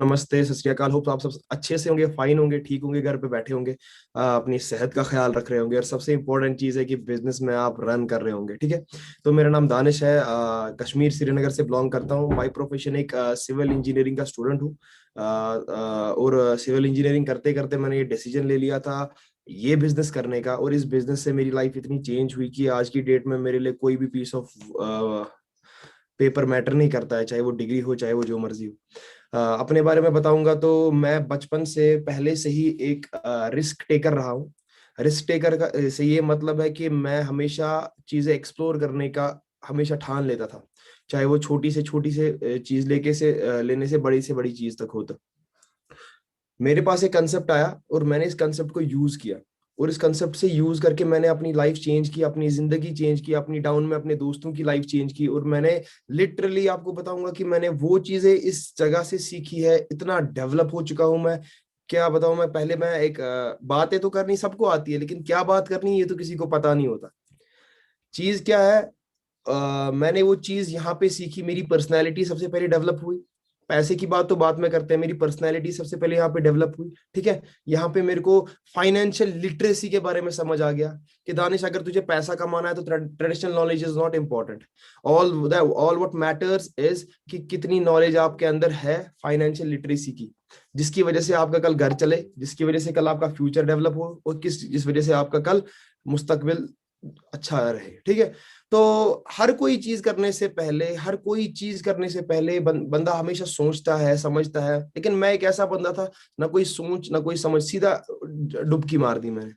नमस्ते, सत श्री अकाल। होप आप सब अच्छे से होंगे, फाइन होंगे, ठीक होंगे, घर पे बैठे होंगे, अपनी सेहत का ख्याल रख रहे होंगे, और सबसे इंपॉर्टेंट चीज है कि बिजनेस में आप रन कर रहे होंगे। ठीक है। तो मेरा नाम दानिश है, कश्मीर श्रीनगर से बिलोंग करता हूँ। बाई प्रोफेशन एक सिविल इंजीनियरिंग का स्टूडेंट हूँ। और सिविल इंजीनियरिंग करते करते मैंने ये डिसीजन ले लिया था ये बिजनेस करने का, और इस बिजनेस से मेरी लाइफ इतनी चेंज हुई कि आज की डेट में मेरे लिए कोई भी पीस ऑफ पेपर मैटर नहीं करता है, चाहे वो डिग्री हो, चाहे वो जो मर्जी हो। अपने बारे में बताऊंगा तो मैं बचपन से पहले से ही एक रिस्क टेकर रहा हूँ। रिस्क टेकर का से ये मतलब है कि मैं हमेशा चीजें एक्सप्लोर करने का हमेशा ठान लेता था, चाहे वो छोटी से चीज लेने से बड़ी चीज तक होता। मेरे पास एक कंसेप्ट आया और मैंने इस कंसेप्ट को यूज किया, और इस कंसेप्ट से यूज करके मैंने अपनी लाइफ चेंज की, अपनी जिंदगी चेंज की, अपनी टाउन में अपने दोस्तों की लाइफ चेंज की। और मैंने लिटरली आपको बताऊंगा कि मैंने वो चीजें इस जगह से सीखी है, इतना डेवलप हो चुका हूं मैं। क्या बताऊं मैं, पहले मैं एक बातें तो करनी सबको आती है, लेकिन क्या बात करनी ये तो किसी को पता नहीं होता। चीज क्या है, मैंने वो चीज यहाँ पे सीखी, मेरी पर्सनैलिटी सबसे पहले डेवलप हुई। पैसे की बात तो बाद में करते हैं, मेरी पर्सनैलिटी सबसे पहले यहाँ पे डेवलप हुई। ठीक है। यहाँ पे मेरे को फाइनेंशियल लिटरेसी के बारे में समझ आ गया कि दानिश, अगर तुझे पैसा कमाना है तो traditional knowledge is not important. All what matters is कि कितनी नॉलेज आपके अंदर है फाइनेंशियल लिटरेसी की, जिसकी वजह से आपका कल घर चले, जिसकी वजह से कल आपका फ्यूचर डेवलप हो, और जिस वजह से आपका कल मुस्तकबिल अच्छा रहे। ठीक है। तो हर कोई चीज करने से पहले बंदा हमेशा सोचता है, समझता है, लेकिन मैं एक ऐसा बंदा था, ना कोई सोच ना कोई समझ, सीधा डुबकी मार दी मैंने।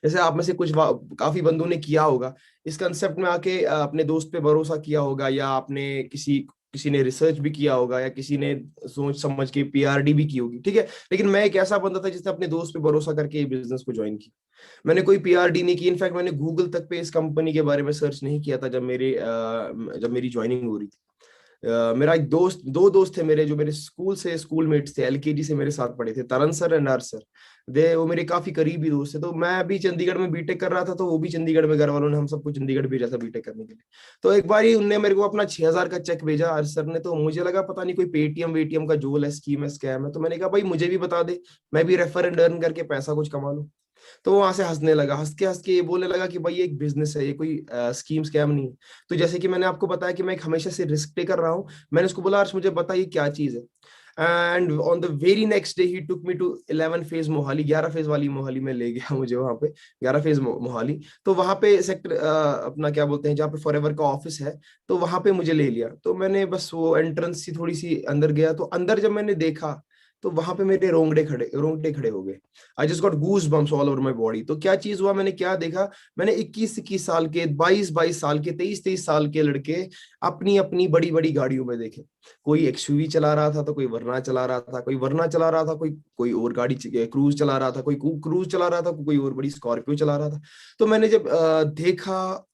जैसे आप में से काफी बंदों ने किया होगा इस कंसेप्ट में आके, अपने दोस्त पे भरोसा किया होगा, या आपने किसी किसी ने रिसर्च भी किया होगा, या किसी ने सोच समझ के पीआरडी भी की होगी। ठीक है। लेकिन मैं एक ऐसा बंदा था जिसने अपने दोस्त पे भरोसा करके ये बिजनेस को ज्वाइन किया। मैंने कोई पीआरडी नहीं की, इनफैक्ट मैंने गूगल तक पे इस कंपनी के बारे में सर्च नहीं किया था जब मेरी ज्वाइनिंग हो रही थी। मेरा एक दोस्त, दो दोस्त थे मेरे, जो मेरे स्कूलमेट्स थे, एलकेजी से मेरे साथ पढ़े थे, तरन सर एंड हर्ष सर। दे वो मेरे काफी करीबी दोस्त थे। तो मैं अभी चंडीगढ़ में बीटेक कर रहा था, तो वो भी चंडीगढ़ में, घर वालों ने हम सबको चंडीगढ़ भेजा था बीटेक करने के लिए। तो एक बार ही उनने मेरे को अपना 6,000 का चेक भेजा हर्ष सर ने, तो मुझे लगा पता नहीं कोई पेटीएम वेटीएम का जोल है, स्कीम है, स्कैम है। तो मैंने कहा भाई मुझे भी बता दे, मैं भी रेफर एंड अर्न करके पैसा कुछ कमा लूं। तो वो वहां से हंसने लगा, हंस के ये बोलने लगा कि भाई ये एक बिजनेस है, ये कोई स्कीम स्कैम नहीं है। तो जैसे कि मैंने आपको बताया कि मैं एक हमेशा से रिस्क टेकर रहा हूँ, मैंने उसको बोला अर्श मुझे बता ये क्या चीज है। And on the very next day he took me to 11 phase Mohali, 11 phase वाली मोहाली में ले गया मुझे वहां पे, 11 फेज मोहाली। तो वहां पे सेक्टर अपना क्या बोलते हैं, जहाँ पे फॉरएवर का ऑफिस है, तो वहां पे मुझे ले लिया। तो मैंने बस वो एंट्रेंस सी थोड़ी सी अंदर गया, तो अंदर जब मैंने देखा, तो वहां पे मेरे रोंगटे खड़े हो गए। I just got goose bumps all over my body. तो क्या चीज हुआ, मैंने क्या देखा, मैंने 21-21 साल के, 22-22 साल के, 23-23 साल के लड़के अपनी अपनी बड़ी बड़ी गाड़ियों में देखे। कोई एक्सयूवी चला रहा था, तो कोई वरना चला रहा था, कोई वरना चला रहा था, कोई कोई और गाड़ी क्रूज चला रहा था, कोई क्रूज चला रहा था, कोई और बड़ी स्कॉर्पियो चला रहा था। तो मैंने जब देखा,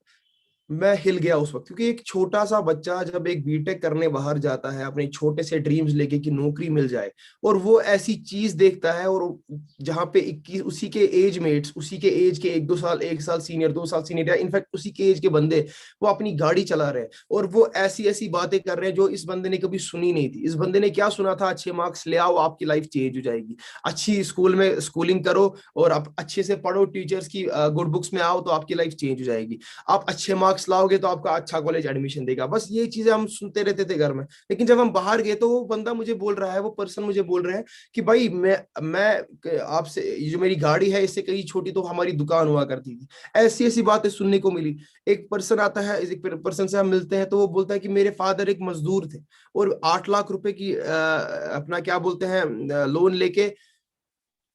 मैं हिल गया उस वक्त, क्योंकि एक छोटा सा बच्चा जब एक बीटेक करने बाहर जाता है अपने छोटे से ड्रीम्स लेके कि नौकरी मिल जाए, और वो ऐसी चीज देखता है, और जहाँ पे 21 उसी के एज मेट्स, उसी के एज के 1-2 साल, 1 साल सीनियर, 2 साल सीनियर, या इनफैक्ट उसी के एज के बंदे वो अपनी गाड़ी चला रहे हैं, और वो ऐसी ऐसी बातें कर रहे हैं जो इस बंदे ने कभी सुनी नहीं थी। इस बंदे ने क्या सुना था, अच्छे मार्क्स ले आओ आपकी लाइफ चेंज हो जाएगी, अच्छी स्कूल में स्कूलिंग करो और आप अच्छे से पढ़ो, टीचर्स की गुड बुक्स में आओ तो आपकी लाइफ चेंज हो जाएगी, आप अच्छे मार्क्स लाओगे तो आपका अच्छा कॉलेज एडमिशन देगा। बस ये चीजें हम सुनते रहते थे घर में। लेकिन जब हम बाहर गए, तो वो बंदा मुझे बोल रहा है, वो पर्सन मुझे बोल रहे हैं कि भाई मैं आपसे, ये जो मेरी गाड़ी है इससे कहीं छोटी तो हमारी दुकान हुआ करती थी। ऐसी ऐसी बातें सुनने को मिली। एक पर्सन आता है, एक पर्सन से हम मिलते हैं, तो वो बोलता है कि मेरे फादर एक मजदूर थे, और 8 लाख रुपए की अपना क्या बोलते हैं लोन लेके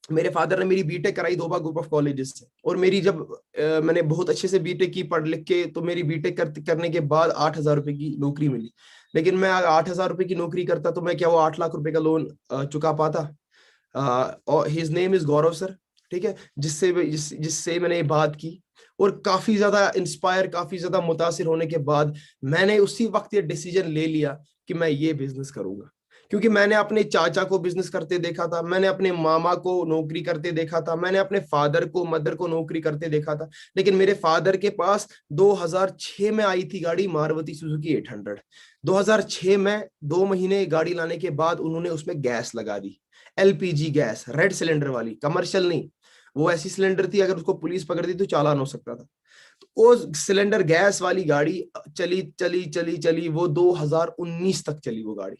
मेरे फादर ने मेरी बीटेक कराई दोबा ग्रुप ऑफ कॉलेजेस से। और मेरी जब मैंने बहुत अच्छे से बीटेक की पढ़ लिख के, तो मेरी बीटेक करने के बाद 8,000 रुपए की नौकरी मिली। लेकिन मैं 8,000 रुपए की नौकरी करता तो मैं क्या वो 8 लाख रुपए का लोन चुका पाता? और his name is Gaurav sir. ठीक है। जिससे मैंने ये बात की, और काफी ज्यादा इंस्पायर, काफी ज्यादा मुतासिर होने के बाद मैंने उसी वक्त ये डिसीजन ले लिया कि मैं ये बिजनेस करूंगा। क्योंकि मैंने अपने चाचा को बिजनेस करते देखा था, मैंने अपने मामा को नौकरी करते देखा था, मैंने अपने फादर को मदर को नौकरी करते देखा था। लेकिन मेरे फादर के पास 2006 में आई थी गाड़ी मारुति सुजुकी 800। 2006 में 2 महीने गाड़ी लाने के बाद उन्होंने उसमें गैस लगा दी, एलपीजी गैस, रेड सिलेंडर वाली, कमर्शियल नहीं। वो ऐसी सिलेंडर थी अगर उसको पुलिस पकड़ती तो चालान हो सकता था। तो वो सिलेंडर गैस वाली गाड़ी चली चली चली चली, वो 2019 तक चली वो गाड़ी।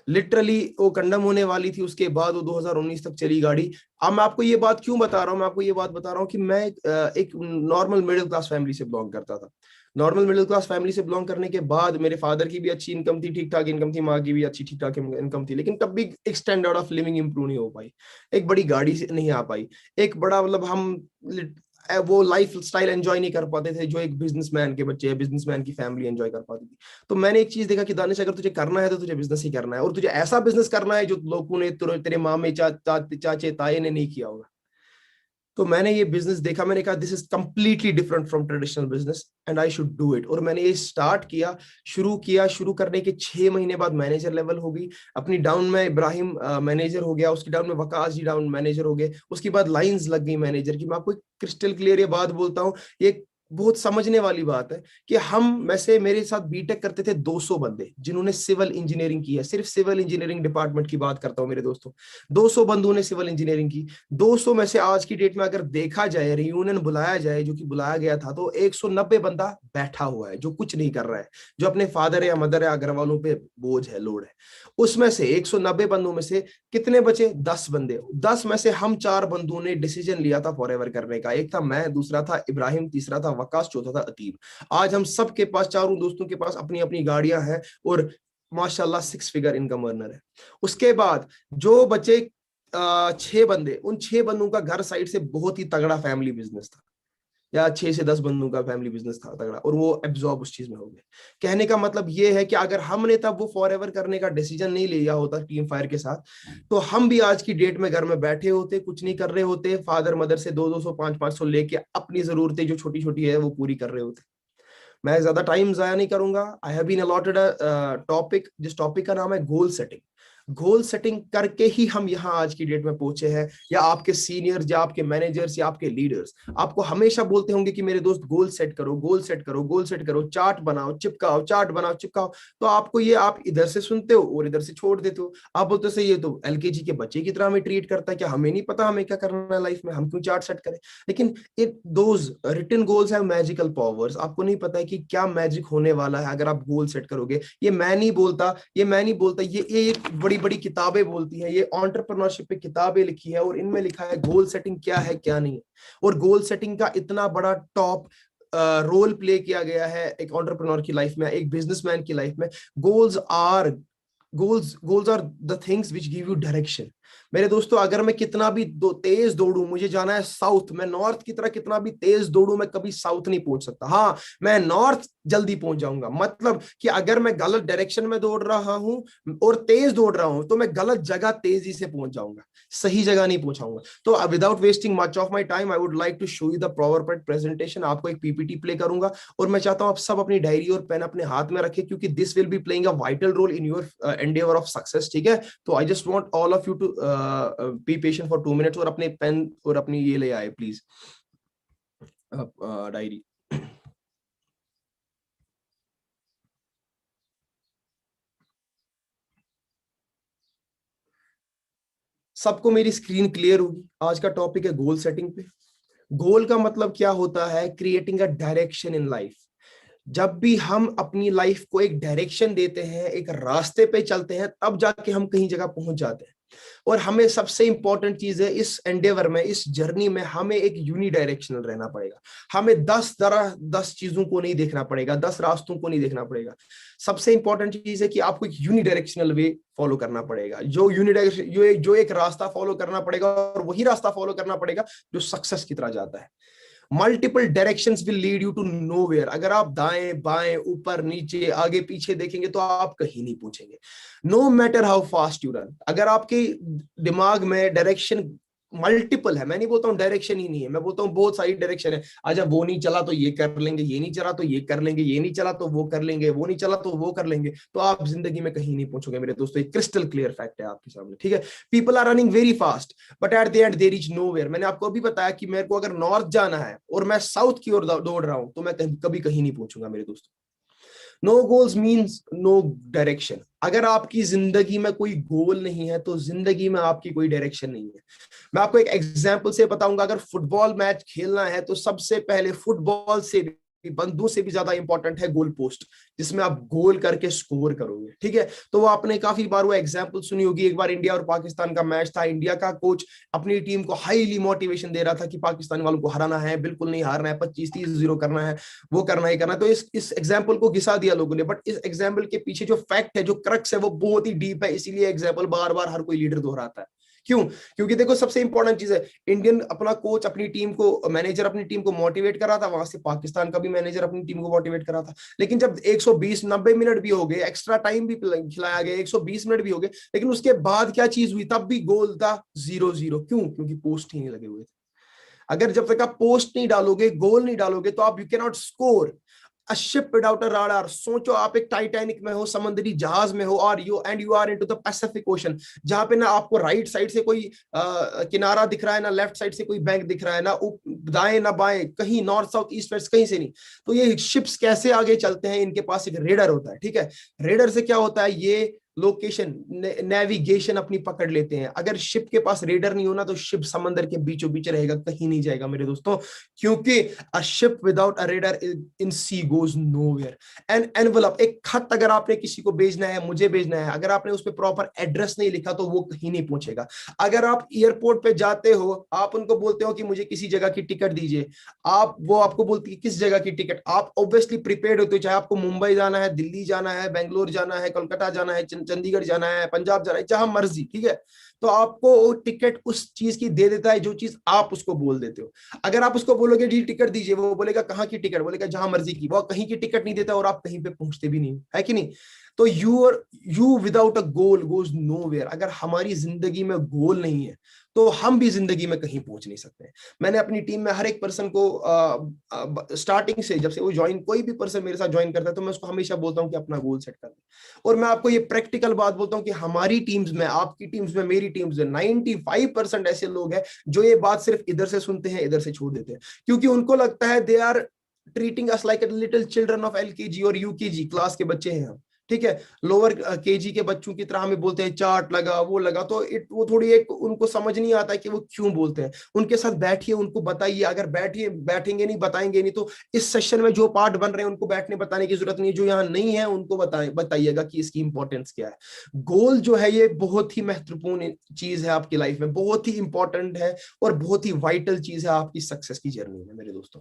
लिटरली वो कंडम होने वाली थी, उसके बाद वो 2019 तक चली गाड़ी। अब मैं आपको ये बात क्यों बता रहा हूँ, मैं आपको ये बात बता रहा हूँ कि मैं एक नॉर्मल मिडिल क्लास फैमिली से बिलोंग करता था। नॉर्मल मिडिल क्लास फैमिली से बिलोंग करने के बाद मेरे फादर की भी अच्छी इनकम थी, ठीक ठाक इनकम थी, माँ की भी अच्छी ठीक ठाक इनकम थी, लेकिन तब भी एक स्टैंडर्ड ऑफ लिविंग इंप्रूव नहीं हो पाई, एक बड़ी गाड़ी से नहीं आ पाई, एक बड़ा मतलब हम वो लाइफ स्टाइल एंजॉय नहीं कर पाते थे जो एक बिजनेसमैन के बच्चे, बिजनेसमैन की फैमिली एंजॉय कर पाती थी। तो मैंने एक चीज देखा कि दानिश, अगर तुझे करना है तो तुझे बिजनेस ही करना है, और तुझे ऐसा बिजनेस करना है जो लोगों ने, तेरे मामे चाचे ताए ने नहीं किया होगा। तो मैंने ये बिजनेस देखा, मैंने कहा this is completely different from traditional business and I should do it. और मैंने ये स्टार्ट किया, शुरू करने के 6 महीने बाद मैनेजर लेवल हो गई अपनी। डाउन में इब्राहिम मैनेजर हो गया, उसकी डाउन में वकास जी डाउन मैनेजर हो गए, उसके बाद लाइंस लग गई मैनेजर की। मैं आपको क्रिस्टल क्लियर ये बात बोलता हूँ, ये बहुत समझने वाली बात है कि हम में से, मेरे साथ बीटेक करते थे 200 बंदे जिन्होंने सिविल इंजीनियरिंग की है, सिर्फ सिविल इंजीनियरिंग डिपार्टमेंट की बात करता हूं मेरे दोस्तों, 200 बंदों ने सिविल इंजीनियरिंग की। 200 में से आज की डेट में अगर देखा जाए, रियूनियन बुलाया जाए, जो कि बुलाया गया था, तो 190 बंदा बैठा हुआ है जो कुछ नहीं कर रहा है, जो अपने फादर या मदर या घर वालों पे बोझ है, लोड है। उसमें से 190 बंदों में से कितने बचे? 10 बंदे। 10 में से हम 4 बंदों ने डिसीजन लिया था फॉरएवर करने का। एक था मैं, दूसरा था इब्राहिम, तीसरा था वकास, चौथा था अतीब। आज हम सबके पास, चारों दोस्तों के पास अपनी अपनी गाड़ियां हैं और माशाल्लाह 6 फिगर इनकम अर्नर है। उसके बाद जो बचे 6 बंदे, उन 6 बंदों का घर साइड से बहुत ही तगड़ा फैमिली बिजनेस था, या 6 से 10 बंदों का फैमिली बिजनेस था तगड़ा, और वो एब्जॉर्ब उस चीज में हो गए। कहने का मतलब ये है कि अगर हमने तब वो फॉरएवर करने का डिसीजन नहीं लिया होता टीम फायर के साथ, तो हम भी आज की डेट में घर में बैठे होते, कुछ नहीं कर रहे होते, फादर मदर से 200 500 लेके अपनी जरूरतें जो छोटी छोटी है वो पूरी कर रहे होते। मैं ज्यादा टाइम जाया नहीं करूंगा। I have been allotted a topic, जिस टॉपिक का नाम है गोल सेटिंग। गोल सेटिंग करके ही हम यहाँ आज की डेट में पहुंचे हैं, या आपके सीनियर्स या आपके मैनेजर्स या आपके लीडर्स आपको हमेशा बोलते होंगे कि मेरे दोस्त गोल सेट करो, गोल सेट करो, गोल सेट करो, चार्ट बनाओ चिपकाओ, चार्ट बनाओ चिपकाओ। तो आपको ये, आप इधर से सुनते हो और इधर से छोड़ देते हो। आप बोलते हो ये तो एलकेजी के बच्चे की तरह हमें ट्रीट करता है, क्या हमें नहीं पता हमें क्या करना है लाइफ में, हम क्यों चार्ट सेट करें? लेकिन it those written goals have magical powers. आपको नहीं पता है कि क्या मैजिक होने वाला है अगर आप गोल सेट करोगे। ये मैं नहीं बोलता, ये बड़ी बड़ी किताबें बोलती हैं, ये एंटरप्रेन्योरशिप पे किताबें लिखी है, और इनमें लिखा है गोल सेटिंग क्या है क्या नहीं है। और गोल सेटिंग का इतना बड़ा टॉप रोल प्ले किया गया है एक एंटरप्रेन्योर की लाइफ में, एक बिजनेसमैन की लाइफ में। Goals are goals are the things which give you direction. मेरे दोस्तों, अगर मैं कितना भी तेज दौड़ूं, मुझे जाना है साउथ, मैं नॉर्थ की तरह कितना भी तेज दौड़ूं, मैं कभी साउथ नहीं पहुंच सकता। हाँ, मैं नॉर्थ जल्दी पहुंच जाऊंगा, मतलब कि अगर मैं गलत डायरेक्शन में दौड़ रहा हूं और तेज दौड़ रहा हूं, तो मैं गलत जगह तेजी से पहुंच जाऊंगा, सही जगह नहीं पहुंचाऊंगा। तो without wasting much of my time, I would like to show you the PowerPoint presentation. आपको एक पीपीटी प्ले करूंगा, और मैं चाहता हूं आप सब अपनी डायरी और पेन अपने हाथ में रखें, क्योंकि this will be playing a vital role in your endeavour of success. ठीक है? तो I just want all of you to be patient for 2 minutes, और अपने पेन और अपनी ये ले आए प्लीज, डायरी। सबको मेरी स्क्रीन क्लियर होगी? आज का टॉपिक है गोल सेटिंग पे। गोल का मतलब क्या होता है? Creating a direction in life. जब भी हम अपनी लाइफ को एक डायरेक्शन देते हैं, एक रास्ते पे चलते हैं, तब जाके हम कहीं जगह पहुंच जाते हैं। और हमें सबसे इंपॉर्टेंट चीज है इस एंडेवर में, इस जर्नी में, हमें एक यूनिडायरेक्शनल रहना पड़ेगा। हमें 10 चीजों को नहीं देखना पड़ेगा, 10 रास्तों को नहीं देखना पड़ेगा। सबसे इंपॉर्टेंट चीज है कि आपको एक यूनिडायरेक्शनल वे फॉलो करना पड़ेगा, जो यूनिडायरेक्शन जो एक रास्ता फॉलो करना पड़ेगा, और वही रास्ता फॉलो करना पड़ेगा जो सक्सेस की तरह जाता है। Multiple directions will lead you to nowhere. अगर आप दाएं बाएं ऊपर नीचे आगे पीछे देखेंगे तो आप कहीं नहीं पहुंचेंगे, no matter how fast you run. अगर आपके दिमाग में डायरेक्शन मल्टीपल है, मैं नहीं बोलता हूँ डायरेक्शन ही नहीं है, मैं बोलता हूँ बहुत सारी डायरेक्शन है। अच्छा वो नहीं चला तो ये कर लेंगे, ये नहीं चला तो ये कर लेंगे, ये नहीं चला तो वो कर लेंगे, वो नहीं चला तो वो कर लेंगे, तो आप जिंदगी में कहीं नहीं पहुंचोगे मेरे दोस्तों। एक क्रिस्टल क्लियर फैक्ट है आपके सामने, ठीक है। People are running very fast but at the end they reach nowhere. मैंने आपको अभी बताया कि मेरे को अगर नॉर्थ जाना है और मैं साउथ की ओर दौड़ रहा हूं तो मैं कभी कहीं नहीं पहुंचूंगा मेरे दोस्तों। No goals means no direction. अगर आपकी जिंदगी में कोई गोल नहीं है तो जिंदगी में आपकी कोई डायरेक्शन नहीं है। मैं आपको एक एग्जांपल से बताऊंगा, अगर फुटबॉल मैच खेलना है तो सबसे पहले फुटबॉल से भी, बंदूक से भी ज्यादा इंपॉर्टेंट है गोल पोस्ट, जिसमें आप गोल करके स्कोर करोगे, ठीक है। तो वो आपने काफी बार वो एग्जांपल सुनी होगी। एक बार इंडिया और पाकिस्तान का मैच था, इंडिया का कोच अपनी टीम को हाईली मोटिवेशन दे रहा था कि पाकिस्तान वालों को हराना है, बिल्कुल नहीं हारना है, 25-30-0 करना है, वो करना ही करना है। तो इस एग्जाम्पल को घिसा दिया लोगों ने, बट इस एग्जाम्पल के पीछे जो फैक्ट है, जो क्रक्स है, वो बहुत ही डीप है। इसीलिए एग्जाम्पल बार बार हर कोई लीडर दोहराता है। क्यों? क्योंकि देखो सबसे इंपॉर्टेंट चीज है, इंडियन अपना कोच अपनी टीम को, मैनेजर अपनी टीम को मोटिवेट कर रहा था, वहां से पाकिस्तान का भी मैनेजर अपनी टीम को मोटिवेट कर रहा था। लेकिन जब 120 90 मिनट भी हो गए, एक्स्ट्रा टाइम भी खिलाया गया, 120 मिनट भी हो गए, लेकिन उसके बाद क्या चीज हुई? तब भी गोल था 0-0। क्यों? क्योंकि पोस्ट ही नहीं लगे हुए थे। अगर जब तक आप पोस्ट नहीं डालोगे, गोल नहीं डालोगे, तो आप you can not score. A ship without a radar। सोचो आप एक टाइटैनिक में हो, समुद्री जहाज में हो, और you are into the Pacific Ocean, जहां पे ना आपको राइट साइड से कोई किनारा दिख रहा है, ना लेफ्ट साइड से कोई बैंक दिख रहा है, ना दाएं ना बाएं, कहीं नॉर्थ साउथ ईस्ट वेस्ट कहीं से नहीं। तो ये शिप्स कैसे आगे चलते हैं? इनके पास एक रेडर होता है, ठीक है। रेडर से क्या होता है? ये लोकेशन, नेविगेशन अपनी पकड़ लेते हैं। अगर शिप के पास रेडर नहीं होना तो शिप समंदर के बीचों बीच रहेगा, कहीं नहीं जाएगा मेरे दोस्तों, क्योंकि a ship without a rudder in sea goes nowhere. An envelope, एक खत अगर आपने किसी को भेजना है, मुझे भेजना है, अगर आपने उस पर प्रॉपर एड्रेस नहीं लिखा तो वो कहीं नहीं पहुंचेगा। अगर आप एयरपोर्ट पे जाते हो, आप उनको बोलते हो कि मुझे किसी जगह की टिकट दीजिए, वो आपको बोलती है किस जगह की टिकट, आप ऑब्वियसली प्रिपेयर्ड होते हो, चाहे आपको मुंबई जाना है, दिल्ली जाना है, बेंगलोर जाना है, कोलकाता जाना है, चंडीगढ़ जाना है, पंजाब जाना है, जहां मर्जी, ठीक है। तो आपको वो टिकट उस चीज की दे देता है जो चीज आप उसको बोल देते हो। अगर आप उसको बोलोगे जी टिकट दीजिए, वो बोलेगा कहाँ की टिकट, बोलेगा जहां मर्जी की। वो कहीं की टिकट नहीं देता और आप कहीं पे पहुंचते भी नहीं, है कि नहीं। तो you without a goal goes nowhere. अगर हमारी जिंदगी में गोल नहीं है तो हम भी जिंदगी में कहीं पहुंच नहीं सकते। मैंने अपनी टीम में हर एक पर्सन को स्टार्टिंग से, जब से वो ज्वाइन, कोई भी पर्सन मेरे साथ ज्वाइन करता है तो मैं उसको हमेशा बोलता हूं कि अपना गोल सेट कर दे। और मैं आपको ये प्रैक्टिकल बात बोलता हूं कि हमारी टीम्स में, आपकी टीम्स में, मेरी टीम्स में 95% ऐसे लोग हैं जो ये बात सिर्फ इधर से सुनते हैं, इधर से छोड़ देते हैं, क्योंकि उनको लगता है they are treating us like little children of LKG और यूकेजी क्लास के बच्चे हैं हम, ठीक है। लोअर केजी के बच्चों की तरह हमें बोलते हैं चार्ट लगा, वो लगा, तो वो थोड़ी एक उनको समझ नहीं आता है कि वो क्यों बोलते हैं। उनके साथ बैठिए, उनको बताइए। अगर बैठेंगे नहीं, बताएंगे नहीं, तो इस सेशन में जो पार्ट बन रहे हैं उनको बैठने बताने की जरूरत नहीं है, जो यहाँ नहीं है उनको बताइएगा कि इसकी इंपॉर्टेंस क्या है। गोल जो है ये बहुत ही महत्वपूर्ण चीज है आपकी लाइफ में, बहुत ही इंपॉर्टेंट है और बहुत ही वाइटल चीज है आपकी सक्सेस की जर्नी में मेरे दोस्तों।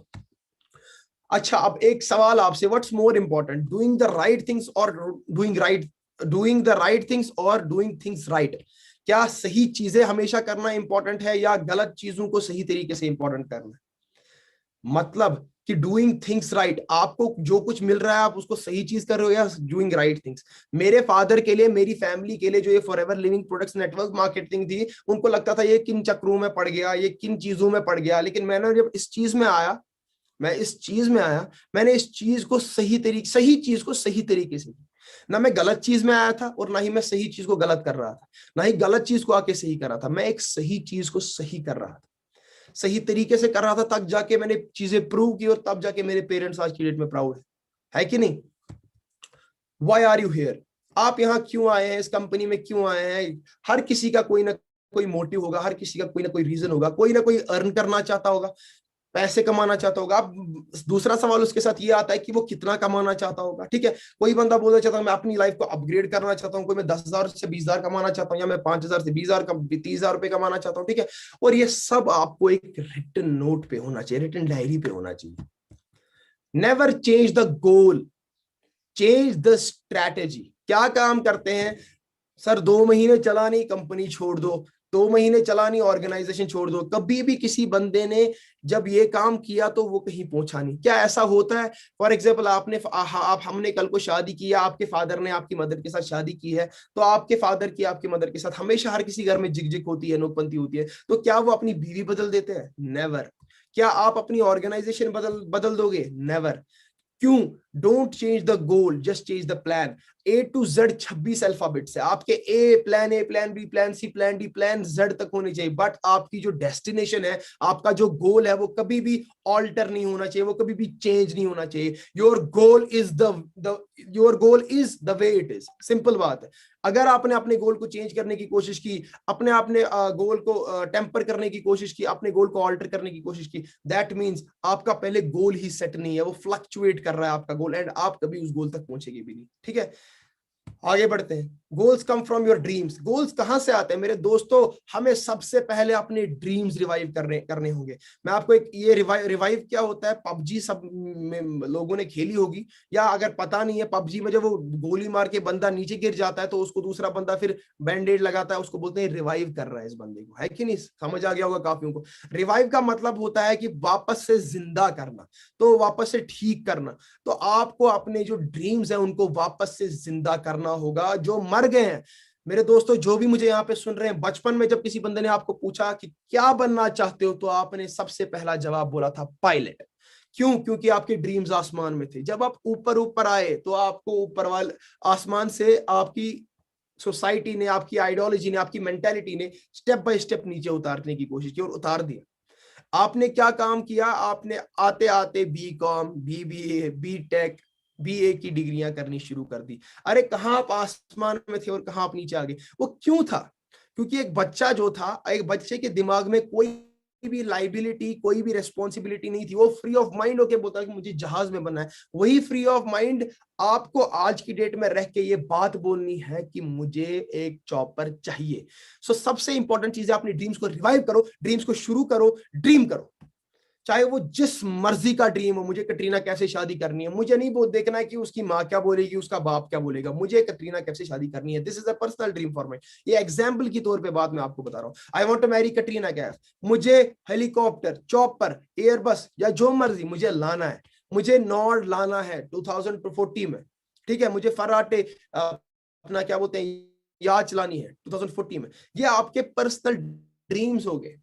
अच्छा, अब एक सवाल आपसे, what's more important, doing the right things और डूइंग थिंग्स राइट? क्या सही चीजें हमेशा करना इंपॉर्टेंट है या गलत चीजों को सही तरीके से इंपॉर्टेंट करना है? मतलब कि डूइंग थिंग्स राइट, आपको जो कुछ मिल रहा है आप उसको सही चीज कर रहे हो, या डूइंग राइट थिंग्स? मेरे फादर के लिए, मेरी फैमिली के लिए जो ये forever living products network marketing थी, उनको लगता था ये किन चक्रों में पड़ गया, ये किन चीजों में पड़ गया। लेकिन मैंने जब इस चीज में आया, मैंने इस चीज को सही चीज को सही तरीके से की। ना मैं गलत चीज में आया था और ना ही मैं सही चीज को गलत कर रहा था, ना ही गलत चीज को आके सही कर रहा था। मैं एक सही चीज को सही कर रहा था, सही तरीके से कर रहा था, तब जाके मैंने चीजें प्रूव की और तब जाके मेरे पेरेंट्स आज की डेट में प्राउड है कि नहीं। Why are you here? आप यहाँ क्यों आए हैं, इस कंपनी में क्यों आए हैं? हर किसी का कोई ना कोई मोटिव होगा, हर किसी का कोई ना कोई रीजन होगा, कोई ना कोई अर्न करना चाहता होगा, पैसे कमाना चाहता होगा। अब दूसरा सवाल उसके साथ ये आता है कि वो कितना कमाना चाहता होगा, ठीक है। कोई बंदा बोलना चाहता हूँ मैं अपनी लाइफ को अपग्रेड करना चाहता हूँ, कोई मैं 10,000 से 20,000 कमाना चाहता हूँ, या मैं 5,000 से 20,000 30,000 रुपए कमाना चाहता हूँ, ठीक है। और ये सब आपको एक रिटन नोट पे होना चाहिए, रिटन डायरी पे होना चाहिए। Never change the goal, change the strategy. क्या काम करते हैं सर 2 महीने चला नहीं, कंपनी छोड़ दो। 2 महीने चला नहीं, ऑर्गेनाइजेशन छोड़ दो। कभी भी किसी बंदे ने जब ये काम किया तो वो कहीं पहुंचा नहीं। क्या ऐसा होता है? फॉर एग्जाम्पल आप हमने कल को शादी की, या आपके फादर ने आपकी मदर के साथ शादी की है, तो आपके फादर की आपकी मदर के साथ हमेशा हर किसी घर में झिकझिक होती है, नोकपंती होती है। तो क्या वो अपनी बीवी बदल देते हैं? नेवर। क्या आप अपनी ऑर्गेनाइजेशन बदल बदल दोगे? नेवर। क्यों? Don't change the goal, just change the plan. A to Z 26 alphabet से आपके A plan B plan C plan D plan Z तक होने चाहिए, बट आपकी जो डेस्टिनेशन है, आपका जो गोल है, वो कभी भी ऑल्टर नहीं होना चाहिए, वो कभी भी चेंज नहीं होना चाहिए। Your goal is the way it is. Simple बात है। अगर आपने अपने गोल को चेंज करने की कोशिश की, अपने गोल को टेम्पर करने की कोशिश की, अपने गोल को ऑल्टर करने की कोशिश की, दैट मीन्स आपका पहले गोल ही सेट नहीं है, वो फ्लक्चुएट कर रहा है आपका गोल, एंड आप कभी उस गोल तक पहुंचेंगे भी नहीं। ठीक है, आगे बढ़ते हैं। Goals come from your dreams. Goals कहां से आते हैं मेरे दोस्तों? हमें सबसे पहले अपने ड्रीम्स रिवाइव करने होंगे। मैं आपको एक ये रिवाइव क्या होता है, पबजी सब में लोगों ने खेली होगी, या अगर पता नहीं है, पबजी में जब वो गोली मार के बंदा नीचे गिर जाता है तो उसको दूसरा बंदा फिर बैंडेड लगाता है, उसको बोलते हैं रिवाइव कर रहा है इस बंदे को, है कि नहीं? समझ आ गया होगा काफियों को। रिवाइव का मतलब होता है कि वापस से जिंदा करना, तो वापस से ठीक करना। तो आपको अपने जो ड्रीम्स है उनको वापस से जिंदा करना होगा, जो मर गए हैं। मेरे दोस्तों, जो भी मुझे यहाँ पे सुन रहे हैं, बचपन में जब किसी बंदे ने आपको पूछा कि क्या बनना चाहते हो, तो आपने सबसे पहला जवाब बोला था पायलट। क्यों? क्योंकि आपके ड्रीम्स आसमान में थे। जब आप ऊपर ऊपर आए तो आपको ऊपर वाले आसमान से आपकी सोसाइटी ने, आपकी आइडियोलॉजी ने, आपकी मेंटेलिटी ने स्टेप बाय स्टेप नीचे उतारने की कोशिश की, और उतार दिया। आपने क्या काम किया? आपने आते आते B.Com, BBA, B.Tech, BA की डिग्रियां करनी शुरू कर दी। अरे कहाँ आप आसमान में थे और कहाँ आप नीचे आ गए? वो क्यों था? क्योंकि एक बच्चा जो था, एक बच्चे के दिमाग में कोई भी लाइबिलिटी, कोई भी रेस्पॉन्सिबिलिटी नहीं थी। वो फ्री ऑफ माइंड होके बोलता कि मुझे जहाज में बनना है। वही फ्री ऑफ माइंड आपको आज की डेट में रह के ये बात बोलनी है कि मुझे एक चॉपर चाहिए। सो सबसे इंपॉर्टेंट चीज है, अपनी ड्रीम्स को रिवाइव करो, ड्रीम्स को शुरू करो, ड्रीम करो। चाहे वो जिस मर्जी का ड्रीम हो। मुझे कटरीना कैफ से शादी करनी है, मुझे नहीं वो देखना है कि उसकी माँ क्या बोलेगी, उसका बाप क्या बोलेगा। मुझे कटरीना कैफ से शादी करनी है। This is a personal dream for me. ये एग्जाम्पल की तौर पे बात मैं आपको बता रहा हूँ। I want to marry Katrina Kaif. मुझे हेलीकॉप्टर, चॉपर, एयरबस या जो मर्जी मुझे लाना है। मुझे नॉर्ड लाना है 2040 में। ठीक है, मुझे फराटे अपना क्या बोलते हैं याद चलानी है 2040 में। ये आपके पर्सनल ड्रीम्स हो गए।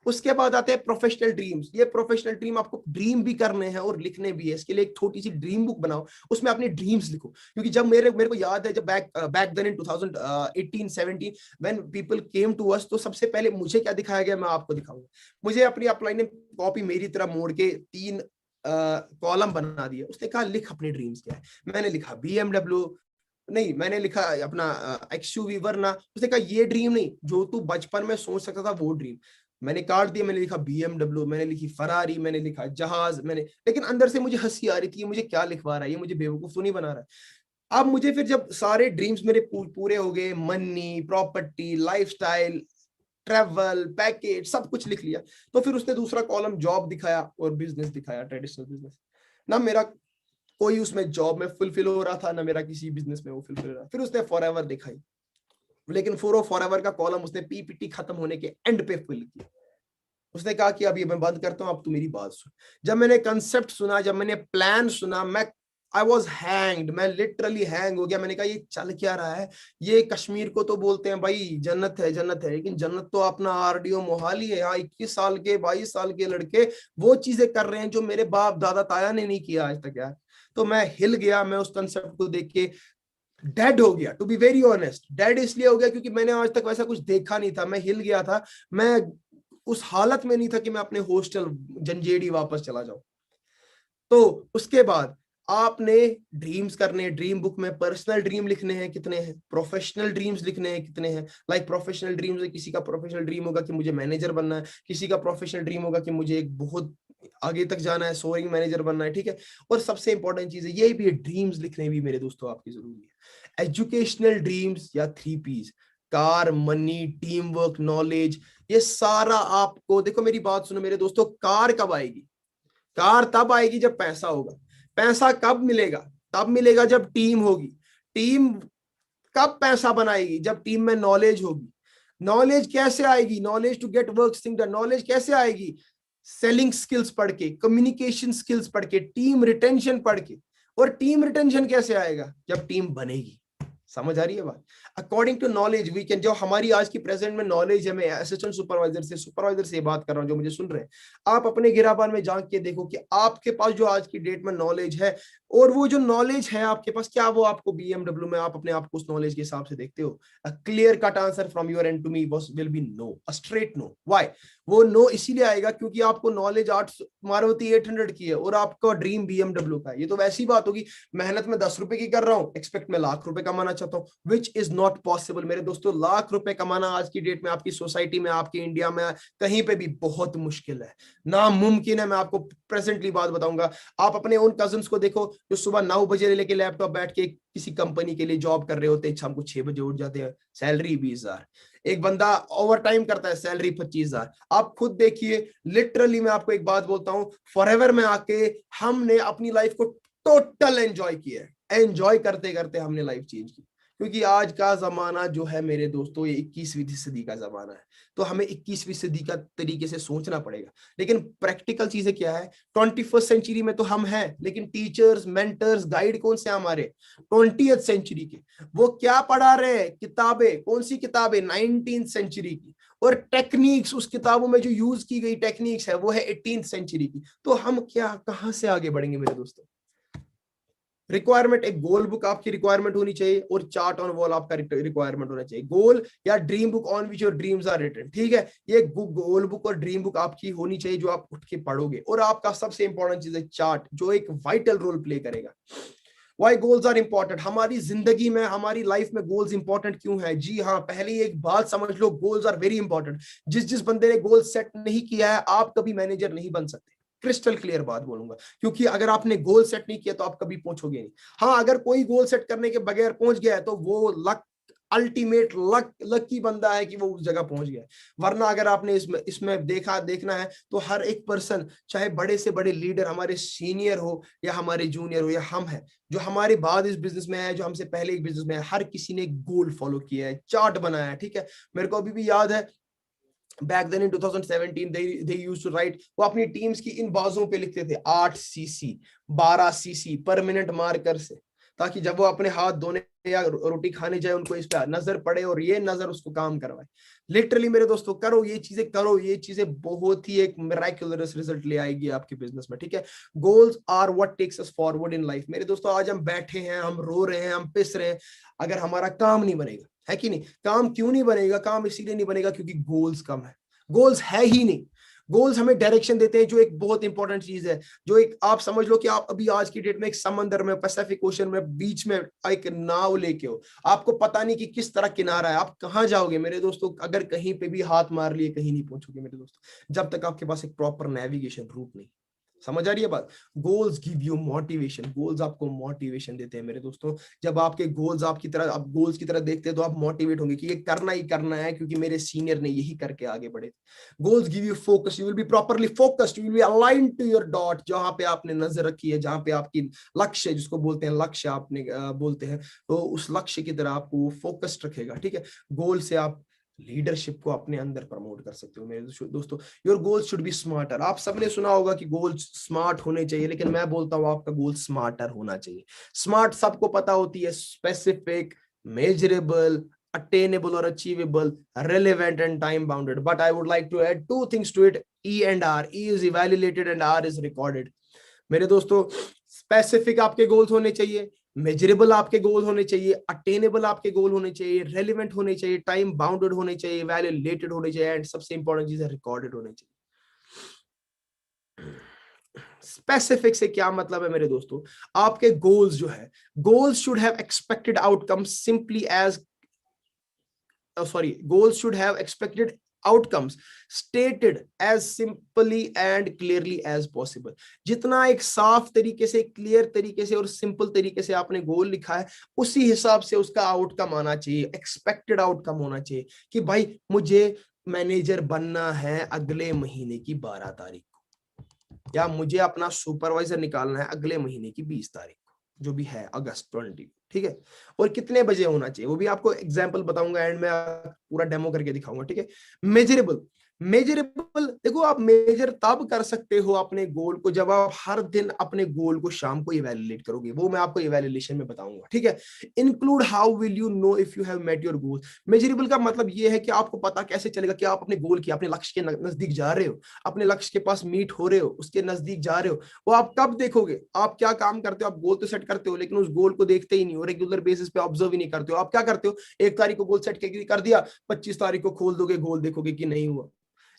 उसके बाद आते हैं प्रोफेशनल ड्रीम्स। ये प्रोफेशनल ड्रीम आपको ड्रीम भी करने हैं और लिखने भी है। इसके लिए एक छोटी सी ड्रीम बुक बनाओ, उसमें अपने ड्रीम्स लिखो। क्योंकि जब मेरे को याद है, जब back then in 2018-17 when people came to us, तो सबसे पहले मुझे क्या दिखाया गया, मैं आपको दिखाऊंगा। मुझे अपनी अपलाइन कॉपी मेरी तरह मोड़ के 3 कॉलम बना दिया। उसने कहा लिख अपने ड्रीम्स क्या है। मैंने लिखा BMW, नहीं मैंने लिखा अपना XUV वरना। उसने कहा ये ड्रीम नहीं, जो तू बचपन में सोच सकता था वो ड्रीम। मैंने काट दिया, मैंने लिखा BMW, मैंने लिखी फरारी, मैंने लिखा जहाज, मैंने, लेकिन अंदर से मुझे हंसी आ रही थी, ये मुझे क्या लिखवा रहा है, ये मुझे बेवकूफ तो नहीं बना रहा है। अब मुझे फिर जब सारे ड्रीम्स मेरे पूरे हो गए, money, property, lifestyle, travel, package, सब कुछ लिख लिया, तो फिर उसने दूसरा कॉलम जॉब दिखाया और बिजनेस दिखाया, ट्रेडिशनल बिजनेस। ना मेरा कोई उसमें जॉब में फुलफिल हो रहा था, ना मेरा किसी बिजनेस में वो फुलफिल हो रहा। फिर उसने फॉरएवर दिखाई, लेकिन फॉरएवर का कॉलम उसने PPT खत्म होने के एंड पे फिल किया। उसने कहा कि अभी मैं बंद करता हूं, अब तू मेरी बात सुन। जब मैंने कंसेप्ट सुना, जब मैंने प्लान सुना, मैं आई वॉज हैंग्ड। मैं लिटरली हैंग हो गया। मैंने कहा ये चल क्या रहा है? ये कश्मीर को तो बोलते हैं भाई जन्नत है, जन्नत है, लेकिन जन्नत तो अपना RDO मोहाली है। यहाँ 21 साल के 22 साल के लड़के वो चीजें कर रहे हैं जो मेरे बाप दादा ताया ने नहीं किया आज तक यार। तो मैं हिल गया। मैं उस कंसेप्ट को देख के डेड हो गया। To be very honest, dead इसलिए हो गया क्योंकि मैंने आज तक वैसा कुछ देखा नहीं था। मैं हिल गया था। मैं उस हालत में नहीं था कि मैं अपने हॉस्टल जंजेड़ी वापस चला जाऊं। तो उसके बाद आपने ड्रीम्स करने, ड्रीम बुक में पर्सनल ड्रीम लिखने हैं कितने हैं, प्रोफेशनल ड्रीम्स लिखने हैं कितने हैं। लाइक प्रोफेशनल ड्रीम्स है, किसी का प्रोफेशनल ड्रीम होगा कि मुझे मैनेजर बनना है, किसी का प्रोफेशनल ड्रीम होगा कि मुझे एक बहुत आगे तक जाना है, सोअरिंग मैनेजर बनना है। ठीक है, और सबसे इंपॉर्टेंट चीज है ये भी, ड्रीम्स लिखने भी मेरे दोस्तों आपकी जरूरी है। एजुकेशनल ड्रीम्स या 3 Ps, car, money, team work, knowledge, ये सारा आपको देखो। मेरी बात सुनो मेरे दोस्तों, कार कब आएगी? कार तब आएगी जब पैसा होगा। पैसा कब मिलेगा? तब मिलेगा जब टीम होगी। टीम कब पैसा बनाएगी? जब टीम में नॉलेज होगी। नॉलेज कैसे आएगी? Knowledge to get work thing done. Knowledge कैसे आएगी? सेलिंग स्किल्स पढ़ के, कम्युनिकेशन स्किल्स पढ़ के, टीम रिटेंशन पढ़ के। और टीम रिटेंशन कैसे आएगा? जब टीम बनेगी। समझ आ रही है बात? According to knowledge we can, जो हमारी आज की प्रेजेंट में नॉलेज है, मैं असिस्टेंट सुपरवाइजर से बात कर रहा हूं जो मुझे सुन रहे हैं, आप अपने गिराबान में जांच के देखो कि आपके पास जो आज की डेट में नॉलेज है, और वो जो नॉलेज है आपके पास, क्या वो आपको बीएमडब्ल्यू में आप अपने आप को उस नॉलेज के हिसाब से देखते हो? A clear cut answer from your end to me will be no, a straight no. Why? वो नो इसीलिए आएगा क्योंकि आपको नॉलेज 8 मारुति 800 की है और आपका ड्रीम बीएमडब्ल्यू का है। ये तो वैसी बात होगी, मेहनत में 10 रुपए की कर रहा हूं, एक्सपेक्ट में लाख रुपए कमाना चाहता हूं, विच इज नॉट पॉसिबल मेरे दोस्तों। लाख रुपए कमाना आज की डेट में आपकी सोसाइटी में, आपके इंडिया में, कहीं पे भी बहुत मुश्किल है, नामुमकिन है। मैं आपको प्रेजेंटली बात बताऊंगा। आप अपने उन कजन्स को देखो जो सुबह 9 बजे लेके लैपटॉप बैठ के किसी कंपनी के लिए जॉब कर रहे होते हैं, शाम को 6 बजे उठ जाते हैं, सैलरी 20,000। एक बंदा ओवर टाइम करता है, सैलरी 25,000। आप खुद देखिए, लिटरली मैं आपको एक बात बोलता हूं, फॉरएवर में आके हमने अपनी लाइफ को टोटल एंजॉय किया है। एंजॉय करते करते हमने लाइफ चेंज की, क्योंकि आज का जमाना जो है मेरे दोस्तों, ये 21वीं सदी का जमाना है। तो हमें 21वीं सदी का तरीके से सोचना पड़ेगा। लेकिन प्रैक्टिकल चीजें क्या है? 21st सेंचुरी में तो हम हैं, लेकिन टीचर्स, मेंटर्स, गाइड कौन से हमारे? 20th सेंचुरी के। वो क्या पढ़ा रहे हैं? किताबें। कौन सी किताबें? 19th सेंचुरी की। और टेक्निक्स, उस किताबों में जो यूज की गई टेक्निक्स है वो है 18th सेंचुरी की। तो हम क्या, कहां से आगे बढ़ेंगे मेरे दोस्तों? रिक्वायरमेंट, एक गोल बुक आपकी रिक्वायरमेंट होनी चाहिए, और चार्ट ऑन वॉल आपका रिक्वायरमेंट होना चाहिए। गोल या dream book on which your dreams are written, ठीक है? ये गोल बुक और ड्रीम बुक आपकी होनी चाहिए जो आप उठ के पढ़ोगे। और आपका सबसे इंपॉर्टेंट चीज है चार्ट, जो एक वाइटल रोल प्ले करेगा। Why goals are important? हमारी जिंदगी में, हमारी लाइफ में गोल्स इंपॉर्टेंट क्यों है? जी हाँ, पहले एक बात समझ लो, गोल्स आर वेरी इंपॉर्टेंट। जिस बंदे ने गोल सेट नहीं किया है, आप कभी मैनेजर नहीं बन सकते। क्रिस्टल क्लियर बात बोलूंगा, क्योंकि अगर आपने गोल सेट नहीं किया तो आप कभी पहुंचोगे नहीं। हाँ, अगर कोई गोल सेट करने के बगैर पहुंच गया है तो वो लक, अल्टीमेट लकी बंदा है कि वो उस जगह पहुंच गया। वरना अगर आपने इसमें देखना है तो हर एक पर्सन, चाहे बड़े से बड़े लीडर, हमारे सीनियर हो या हमारे जूनियर हो या हम हैं जो हमारे बाद इस बिजनेस में है, जो हमसे पहले एक बिजनेस में है, हर किसी ने गोल फॉलो किया है, चार्ट बनाया है। ठीक है, मेरे को अभी भी याद है, back then in 2017 they used to write, वो अपनी टीम्स की इन बाजों पे लिखते थे 8 सीसी 12 सीसी परमानेंट मार्कर से, ताकि जब वो अपने हाथ धोने या रोटी खाने जाए उनको इस पे नजर पड़े और ये नजर उसको काम करवाए। लिटरली मेरे दोस्तों, करो ये चीजें, करो ये चीजें, बहुत ही एक मिराक्युलस रिजल्ट ले आएगी आपके बिजनेस में। ठीक है, goals are what takes us forward in life. मेरे दोस्तों, आज हम बैठे हैं, हम रो रहे हैं, हम पिस रहे हैं, अगर हमारा काम नहीं बनेगा, है कि नहीं? काम क्यों नहीं बनेगा? काम इसीलिए नहीं बनेगा क्योंकि गोल्स कम है। गोल्स है ही नहीं। गोल्स हमें डायरेक्शन देते हैं, जो एक बहुत इंपॉर्टेंट चीज है। जो एक, आप समझ लो कि आप अभी आज की डेट में एक समंदर में, पैसिफिक ओशन में, बीच में एक नाव लेके हो, आपको पता नहीं कि किस तरह किनारा है, आप कहां जाओगे मेरे दोस्तों? अगर कहीं पे भी हाथ मार लिए कहीं नहीं पहुंचोगे मेरे दोस्तों, जब तक आपके पास एक प्रॉपर नेविगेशन रूट नहीं। समझ आ रही है बात? Goals give you motivation. Goals आपको मोटिवेशन देते हैं मेरे दोस्तों। जब आपके गोल्स आपकी तरह, आप गोल्स की तरह देखते हैं तो आप मोटिवेट होंगे कि ये करना ही करना है, क्योंकि मेरे सीनियर ने यही करके आगे बढ़े। Goals give you focus, you will be properly focused, you will be aligned to your dot. जहां पे आपने नजर रखी है, जहां पे आपकी लक्ष्य, जिसको बोलते हैं लक्ष्य, आपने बोलते हैं, तो उस लक्ष्य की तरह आपको फोकस्ड रखेगा। ठीक है, गोल से आप लीडरशिप को अपने अंदर प्रमोट कर सकते हो मेरे दोस्तों। Your goals should be smarter. आप सबने सुना होगा कि गोल्स स्मार्ट होने चाहिए, लेकिन मैं बोलता हूं आपका गोल स्मार्टर होना चाहिए। स्मार्ट सबको पता होती है, specific, measurable, attainable or achievable, relevant and time bounded. But I would like to add two things to it, E and R. E is evaluated and R is recorded. मेरे दोस्तों, specific आपके goals होने चाहिए, measurable आपके गोल होने चाहिए, attainable आपके गोल होने चाहिए, रेलिवेंट होने चाहिए, टाइम बाउंडेड होने चाहिए, वैल्यूलेटेड होने चाहिए, एंड सबसे इंपॉर्टेंट चीज है रिकॉर्डेड होने चाहिए। स्पेसिफिक से क्या मतलब है मेरे दोस्तों? आपके गोल्स जो है, goals should have expected outcome simply as, goals should have expected outcomes stated as simply and clearly as possible. जितना एक साफ तरीके से, क्लियर तरीके से और सिंपल तरीके से आपने गोल लिखा है, उसी हिसाब से उसका आउटकम आना चाहिए, एक्सपेक्टेड आउटकम होना चाहिए कि भाई मुझे मैनेजर बनना है अगले महीने की 12 तारीख को, या मुझे अपना सुपरवाइजर निकालना है अगले महीने की 20 तारीख को, जो भी है अगस्त 20। ठीक है, और कितने बजे होना चाहिए वो भी आपको एग्जांपल बताऊंगा एंड में, पूरा डेमो करके दिखाऊंगा। ठीक है, मेजरेबल, मेजरेबल देखो, आप मेजर तब कर सकते हो अपने गोल को जब आप हर दिन अपने गोल को शाम को इवैल्यूएट करोगे, वो मैं आपको इवैल्यूएशन में बताऊंगा। ठीक है, include how will you know if you have met your goal. Measurable का मतलब ये है कि आपको पता कैसे चलेगा कि आप अपने गोल की, अपने लक्ष्य के नजदीक जा रहे हो, अपने लक्ष्य के पास मीट हो रहे हो, उसके नजदीक जा रहे हो। वो आप कब देखोगे? आप क्या काम करते हो? आप गोल तो सेट करते हो लेकिन उस गोल को देखते ही नहीं हो, रेगुलर बेसिस पे ऑब्जर्व ही नहीं करते हो। आप क्या करते हो? 1 तारीख को गोल सेट कर दिया, 25 तारीख को खोल दोगे गोल, देखोगे कि नहीं हुआ।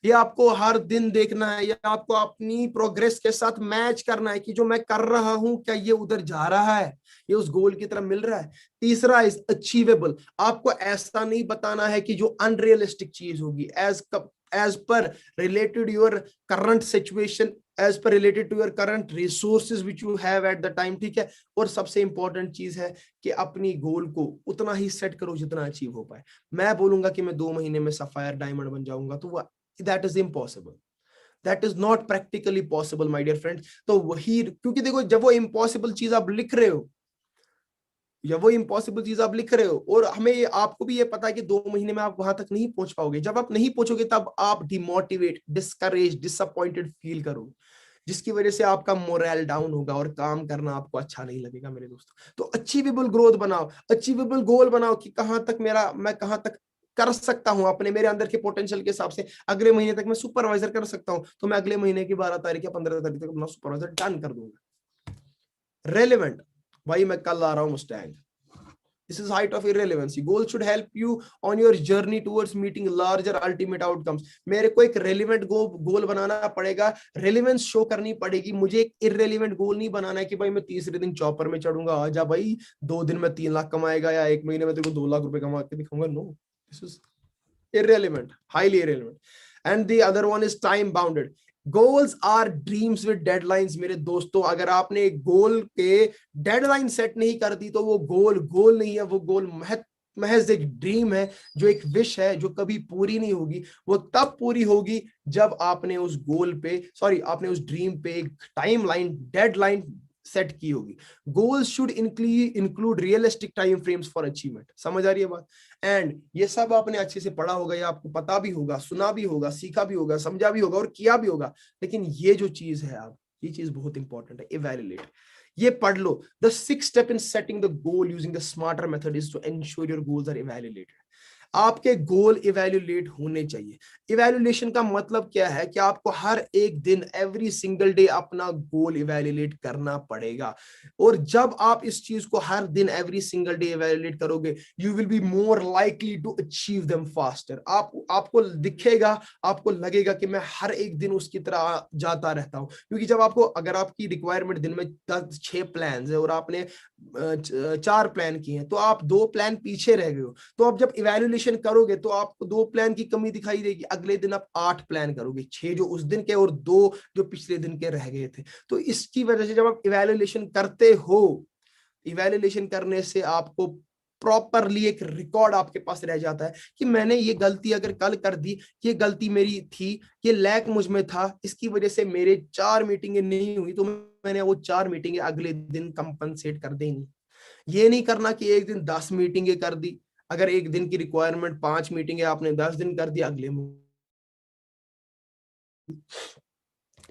ये आपको हर दिन देखना है, या आपको अपनी प्रोग्रेस के साथ मैच करना है कि जो मैं कर रहा हूं क्या ये उधर जा रहा है, ये उस गोल की तरफ मिल रहा है। तीसरा इज अचीवेबल, आपको ऐसा नहीं बताना है कि जो अनरियलिस्टिक चीज होगी, as per related your current situation, as per related to your current resources which you have at the time. ठीक है, और सबसे इंपॉर्टेंट चीज है कि अपनी गोल को उतना ही सेट करो जितना अचीव हो पाए। मैं बोलूंगा कि मैं 2 महीने में सफायर डायमंड बन जाऊंगा, तो वो that is impossible, that is not practically possible my dear friends। तो वही, क्योंकि देखो जब वो इम्पॉसिबल चीज आप लिख रहे हो, या वो इम्पॉसिबल चीज आप लिख रहे हो, और हमें आपको भी ये पता है कि 2 महीने में आप वहां तक नहीं पहुंच पाओगे, जब आप नहीं पहुंचोगे तब आप डिमोटिवेट, डिस्करेज, डिसअपॉइंटेड फील करोगे, जिसकी वजह से आपका मोरल डाउन होगा और काम करना आपको अच्छा नहीं लगेगा मेरे दोस्तों। तो अचीवेबल ग्रोथ बनाओ, अचीवेबल गोल बनाओ कि कहां तक मैं कहां तक कर सकता हूं अपने, मेरे अंदर के पोटेंशियल के हिसाब से। अगले महीने तक मैं सुपरवाइजर कर सकता हूं, तो मैं अगले महीने की 12 तारीख या 15 तारीख तक अपना सुपरवाइजर डन कर दूंगा। रेलिवेंट, भाई मैं कल आ रहा हूं Mustang, this is height of irrelevancy। goal should help you on your journey towards meeting larger ultimate outcomes। मेरे को एक रेलिवेंट गोल बनाना पड़ेगा, रेलिवेंस शो करनी पड़ेगी मुझे। एक इररेलिवेंट गोल नहीं बनाना है कि भाई मैं तीसरे दिन चॉपर में चढ़ूंगा, आजा भाई 2 दिन में 3 लाख कमाएगा, या 1 महीने में तेरे को 2 लाख रुपए कमा के दिखाऊंगा। No, this is irrelevant, highly irrelevant। and the other one is time bounded। Goals are dreams with deadlines. मेरे दोस्तों, अगर आपने गोल के डेडलाइन सेट नहीं कर दी तो वो गोल गोल नहीं है, वो गोल महज एक ड्रीम है, जो एक विश है, जो कभी पूरी नहीं होगी। वो तब पूरी होगी जब आपने उस गोल पे, सॉरी, आपने उस ड्रीम पे एक टाइम लाइन, डेडलाइन सेट की होगी। Goals should include realistic time frames for achievement. समझ आ रही है बात? एंड ये सब आपने अच्छे से पढ़ा होगा, या आपको पता भी होगा, सुना भी होगा, सीखा भी होगा, समझा भी होगा और किया भी होगा। लेकिन ये जो चीज है, आप ये चीज बहुत इंपॉर्टेंट है, इवैल्यूएट। ये पढ़ लो, the 6th step in setting the goal using the smarter method is to ensure your goals are evaluated. आपके गोल इवैल्यूएट होने चाहिए। इवैल्यूएशन का मतलब क्या है कि आपको हर एक दिन, एवरी सिंगल डे अपना गोल इवैल्यूएट करना पड़ेगा। और जब आप इस चीज को हर दिन, एवरी सिंगल डे इवैल्यूएट करोगे, you will be more likely to achieve them faster. आपको दिखेगा, आपको लगेगा कि मैं हर एक दिन उसकी तरह जाता रहता हूं। क्योंकि जब आपको, अगर आपकी रिक्वायरमेंट दिन में 6 प्लान है और आपने 4 प्लान किए हैं, तो आप 2 प्लान पीछे रह गए हो। तो आप जब इवैल्यूएशन करोगे तो आपको 2 प्लान की कमी दिखाई देगी। अगले दिन आप 8 प्लान करोगे, 6 जो उस दिन के और 2 जो पिछले दिन के रह गए थे। तो इसकी वजह से जब आप इवैल्यूएशन करते हो, इवैल्यूएशन करने से आपको प्रॉपरली एक रिकॉर्ड आपके पास रह जाता है कि मैंने ये गलती अगर कल कर दी, ये गलती मेरी थी, ये लैक मुझ में था, इसकी वजह से मेरे 4 मीटिंगें नहीं हुई, तो मैंने वो 4 मीटिंगें अगले दिन कंपनसेट कर देंगी। ये नहीं करना कि एक दिन 10 मीटिंगें कर दी, अगर एक दिन की रिक्वायरमेंट 5 मीटिंगें, आपने 10 दिन कर दिया, अगले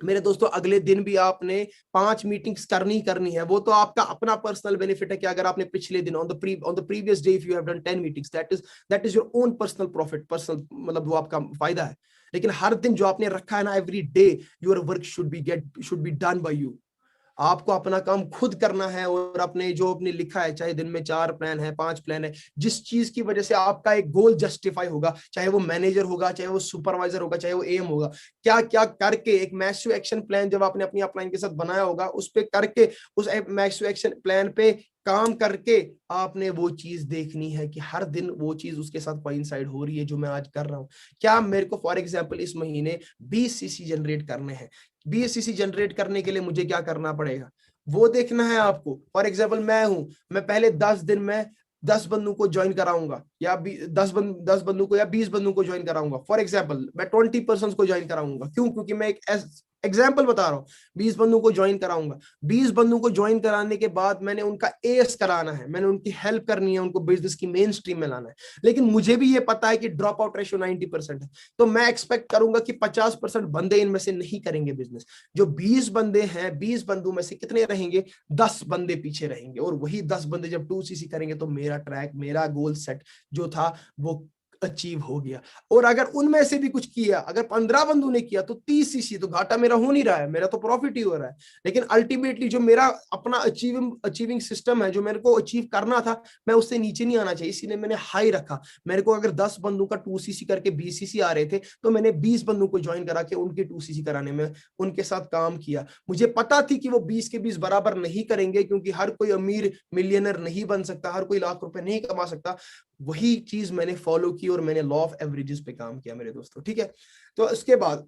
मेरे दोस्तों अगले दिन भी आपने 5 मीटिंग्स करनी है। वो तो आपका अपना पर्सनल बेनिफिट है कि अगर आपने पिछले दिन on the previous day if you have done 10 meetings, that is your own personal profit, personal, मतलब वो आपका फायदा है। लेकिन हर दिन जो आपने रखा है ना, every day your work should be done bye you. आपको अपना काम खुद करना है, और अपने जो आपने लिखा है, चाहे दिन में 4 प्लान है, 5 प्लान है, जिस चीज की वजह से आपका एक गोल जस्टिफाई होगा, चाहे वो मैनेजर होगा, चाहे वो सुपरवाइजर होगा, चाहे वो एम होगा, क्या क्या करके एक मैसिव एक्शन प्लान जब आपने अपनी अपलाइन के साथ बनाया होगा, उस पे करके, उस मैसिव एक्शन प्लान पे काम करके आपने वो चीज देखनी है कि हर दिन वो चीज उसके साथ कोइंसाइड हो रही है जो मैं आज कर रहा हूं। क्या मेरे को फॉर एग्जांपल इस महीने 20 सीसी जनरेट करने हैं, 20 सीसी जनरेट करने के लिए मुझे क्या करना पड़ेगा, वो देखना है आपको। फॉर एग्जांपल मैं पहले 10 दिन में 10 बंदों को ज्वाइन कराऊंगा, या 10 बंदों को या 20 बंदों को ज्वाइन कराऊंगा। फॉर एग्जांपल मैं 20 पर्सन को ज्वाइन कराऊंगा। क्यों? क्योंकि मैं एक एग्जाम्पल बता रहा हूँ, 20 बंदों को ज्वाइन कराऊंगा, 20 बंदों को ज्वाइन कराने के बाद मैंने उनका एस कराना है, मैंने उनकी हेल्प करनी है, उनको बिजनेस की मेन स्ट्रीम में लाना है। लेकिन मुझे भी ये पता है कि ड्रॉप आउट रेशियो 90% है, तो मैं एक्सपेक्ट करूंगा कि 50% बंदे इनमें से नहीं करेंगे बिजनेस। जो 20 बंदे हैं, 20 बंदों में से कितने रहेंगे, 10 बंदे पीछे रहेंगे, और वही 10 बंदे जब 2cc करेंगे तो मेरा ट्रैक, मेरा गोल सेट जो था वो अचीव हो गया। और अगर उनमें से भी कुछ किया, अगर 15 बंदों ने किया तो 30cc, तो घाटा मेरा हो नहीं रहा है, मेरा तो प्रॉफिट ही हो रहा है। लेकिन अल्टीमेटली जो मेरा अपना अचीविंग सिस्टम है, जो मेरे को अचीव करना था, मैं उससे नीचे नहीं आना चाहिए, इसीलिए मैंने हाई रखा। मेरे को अगर 10 बंदों का 2cc करके 20cc आ रहे थे, तो मैंने 20 बंदों को ज्वाइन करा के उनके 2cc कराने में उनके साथ काम किया। मुझे पता थी कि वो 20 के 20 बराबर नहीं करेंगे, क्योंकि हर कोई अमीर मिलियनर नहीं बन सकता, हर कोई लाख रुपए नहीं कमा सकता। वही चीज मैंने फॉलो की और मैंने लॉ ऑफ एवरेजेस पे काम किया मेरे दोस्तों, ठीक है। तो इसके बाद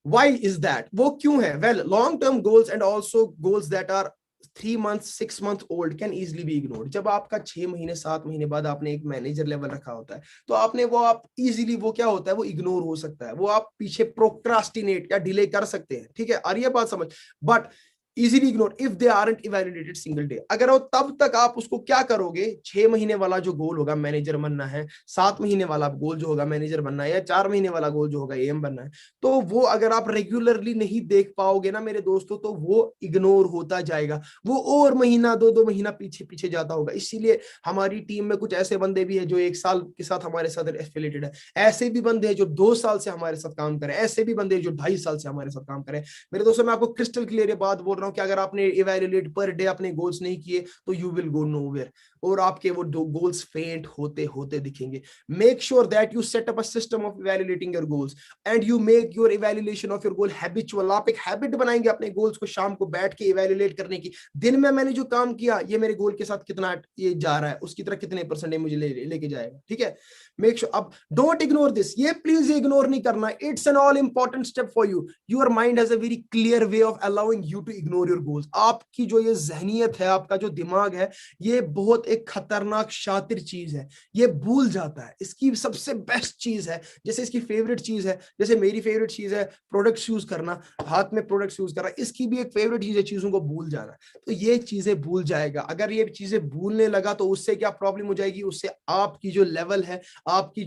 वाई इज दैट, वो क्यों है? Well, long term goals and also goals that are 3 months 6 month old can easily be ignored. जब आपका 6 महीने 7 महीने बाद आपने एक मैनेजर लेवल रखा होता है, तो आपने वो आप इजीली, वो क्या होता है, वो इग्नोर हो सकता है, वो आप पीछे प्रोक्रास्टिनेट या डिले कर सकते हैं, ठीक है। और ये बात समझ, but easily ignore if they aren't evaluated single day. अगर वो तब तक आप उसको क्या करोगे, 6 महीने वाला जो गोल होगा मैनेजर बनना है, 7 महीने वाला गोल जो होगा मैनेजर बनना है, या 4 महीने वाला गोल जो होगा एम बनना है, तो वो अगर आप रेगुलरली नहीं देख पाओगे ना मेरे दोस्तों, तो वो इग्नोर होता जाएगा, वो और महीना 2-2 महीना पीछे पीछे जाता होगा। इसीलिए हमारी टीम में कुछ ऐसे बंदे भी है जो 1 साल के साथ हमारे साथ एफिलिएटेड है, ऐसे भी बंदे हैं जो 2 साल से हमारे साथ काम करें, ऐसे भी बंदे जो 2.5 साल से हमारे साथ काम करें। मेरे दोस्तों, मैं आपको क्रिस्टल क्लियर बात बोल रहा हूं कि अगर आपने इवैल्यूएट पर डे अपने गोल्स नहीं किए, तो यू विल गो नोवेयर, और आपके वो दो गोल्स फेंट होते होते दिखेंगे। Make sure that you set up a system of evaluating your goals and you make your evaluation of your goal habitual. आप एक हैबिट बनाएंगे अपने गोल्स को शाम को बैठ के इवैल्यूएट करने की। दिन में मैंने जो काम किया, ये मेरे गोल के साथ कितना ये जा रहा है, उसकी तरह कितने परसेंट मुझे लेके जाएगा, ठीक है। मेक श्योर, अब डोंट इग्नोर दिस, ये प्लीज इग्नोर नहीं करना। It's an all important step for you. Your mind has a very clear way of allowing you to ignore your goals. आपकी जो ये जहनियत है, आपका जो दिमाग है, ये बहुत एक खतरनाक शातिर चीज है, ये भूल जाता है। इसकी सबसे बेस्ट चीज है, जैसे इसकी फेवरेट चीज है, जैसे मेरी फेवरेट चीज है प्रोडक्ट्स यूज करना, हाथ में प्रोडक्ट्स यूज करना, इसकी भी एक फेवरेट चीज है चीजों को भूल जाना। तो ये चीजें भूल जाएगा। अगर ये चीजें भूलने लगा तो उससे क्या प्रॉब्लम हो जाएगी, उससे आपकी जो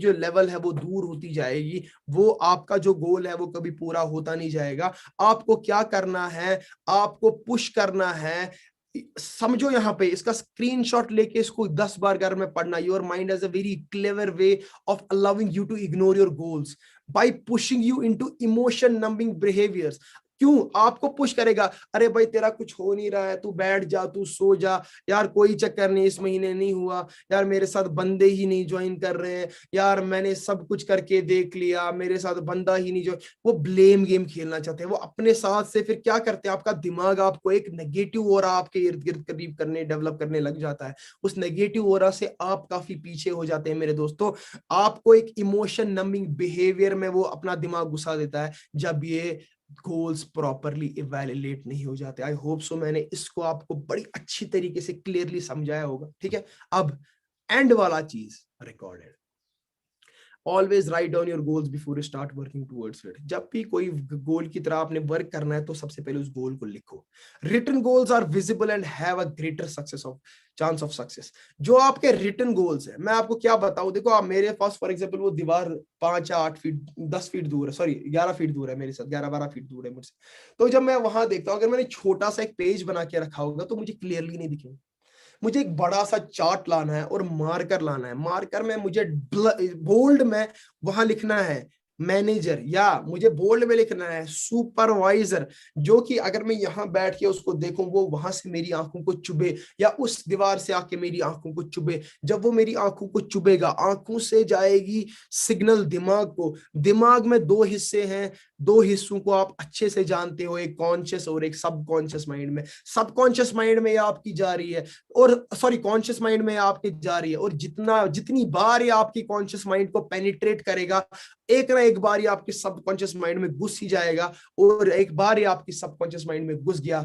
लेवल है वो दूर होती जाएगी, वो आपका जो गोल है वो कभी पूरा होता नहीं जाएगा। आपको क्या करना है, आपको पुश करना है। समझो यहाँ पे, इसका स्क्रीनशॉट लेके इसको 10 बार घर में पढ़ना। Your mind has a very clever way of allowing you to ignore your goals by pushing you into emotion numbing behaviours. क्यों आपको पुश करेगा? अरे भाई तेरा कुछ हो नहीं रहा है, तू बैठ जा, तू सो जा, यार कोई चक्कर नहीं, इस महीने नहीं हुआ, यार मेरे साथ बंदे ही नहीं ज्वाइन कर रहे हैं, यार मैंने सब कुछ करके देख लिया, मेरे साथ बंदा ही नहीं। जो वो ब्लेम गेम खेलना चाहते हैं, वो अपने साथ से फिर क्या करते हैं, आपका दिमाग आपको एक नेगेटिव ओरा आपके इर्द गिर्द करीब करने डेवलप करने लग जाता है। उस नेगेटिव ओरा से आप काफी पीछे हो जाते हैं मेरे दोस्तों। आपको एक इमोशन नंबिंग बिहेवियर में वो अपना दिमाग घुसा देता है जब ये गोल्स प्रॉपरली इवैल्यूएट नहीं हो जाते। आई होप सो मैंने इसको आपको बड़ी अच्छी तरीके से क्लियरली समझाया होगा, ठीक है। अब एंड वाला चीज recorded, always write down your goals before you start working towards it. जब भी कोई गोल की तरह आपने वर्क करना है, तो सबसे पहले उस गोल को लिखो। Written goals are visible and have a greater success of chance of success. जो आपके रिटन गोल्स है, मैं आपको क्या बताऊं, देखो आप मेरे पास फॉर एग्जांपल वो दीवार 5 या 8 फीट 10 फीट दूर है, सॉरी 11 फीट दूर है मेरे साथ, 11-12 फीट दूर है मुझसे। तो जब मैं वहां देखता हूँ, अगर मैंने छोटा सा एक पेज बना के रखा होगा तो मुझे क्लियरली नहीं दिखेगा। मुझे एक बड़ा सा चार्ट लाना है और मार्कर लाना है। मार्कर में मुझे बोल्ड में वहां लिखना है मैनेजर, या मुझे बोल्ड में लिखना है सुपरवाइजर, जो कि अगर मैं यहां बैठ के उसको देखूं, वो वहां से मेरी आंखों को चुभे, या उस दीवार से आके मेरी आंखों को चुभे। जब वो मेरी आंखों को चुभेगा, आंखों से जाएगी सिग्नल दिमाग को। दिमाग में 2 हिस्से हैं, 2 हिस्सों को आप अच्छे से जानते हो, एक कॉन्शियस और एक सबकॉन्शियस माइंड में। सबकॉन्शियस माइंड में आपकी जा रही है, और सॉरी कॉन्शियस माइंड में आपके जा रही है, और जितनी बार ये आपकी कॉन्शियस माइंड को पेनिट्रेट करेगा, एक ना एक बार ये आपके सबकॉन्शियस माइंड में घुस ही जाएगा। और एक बार ये आपकी सबकॉन्शियस माइंड में घुस गया,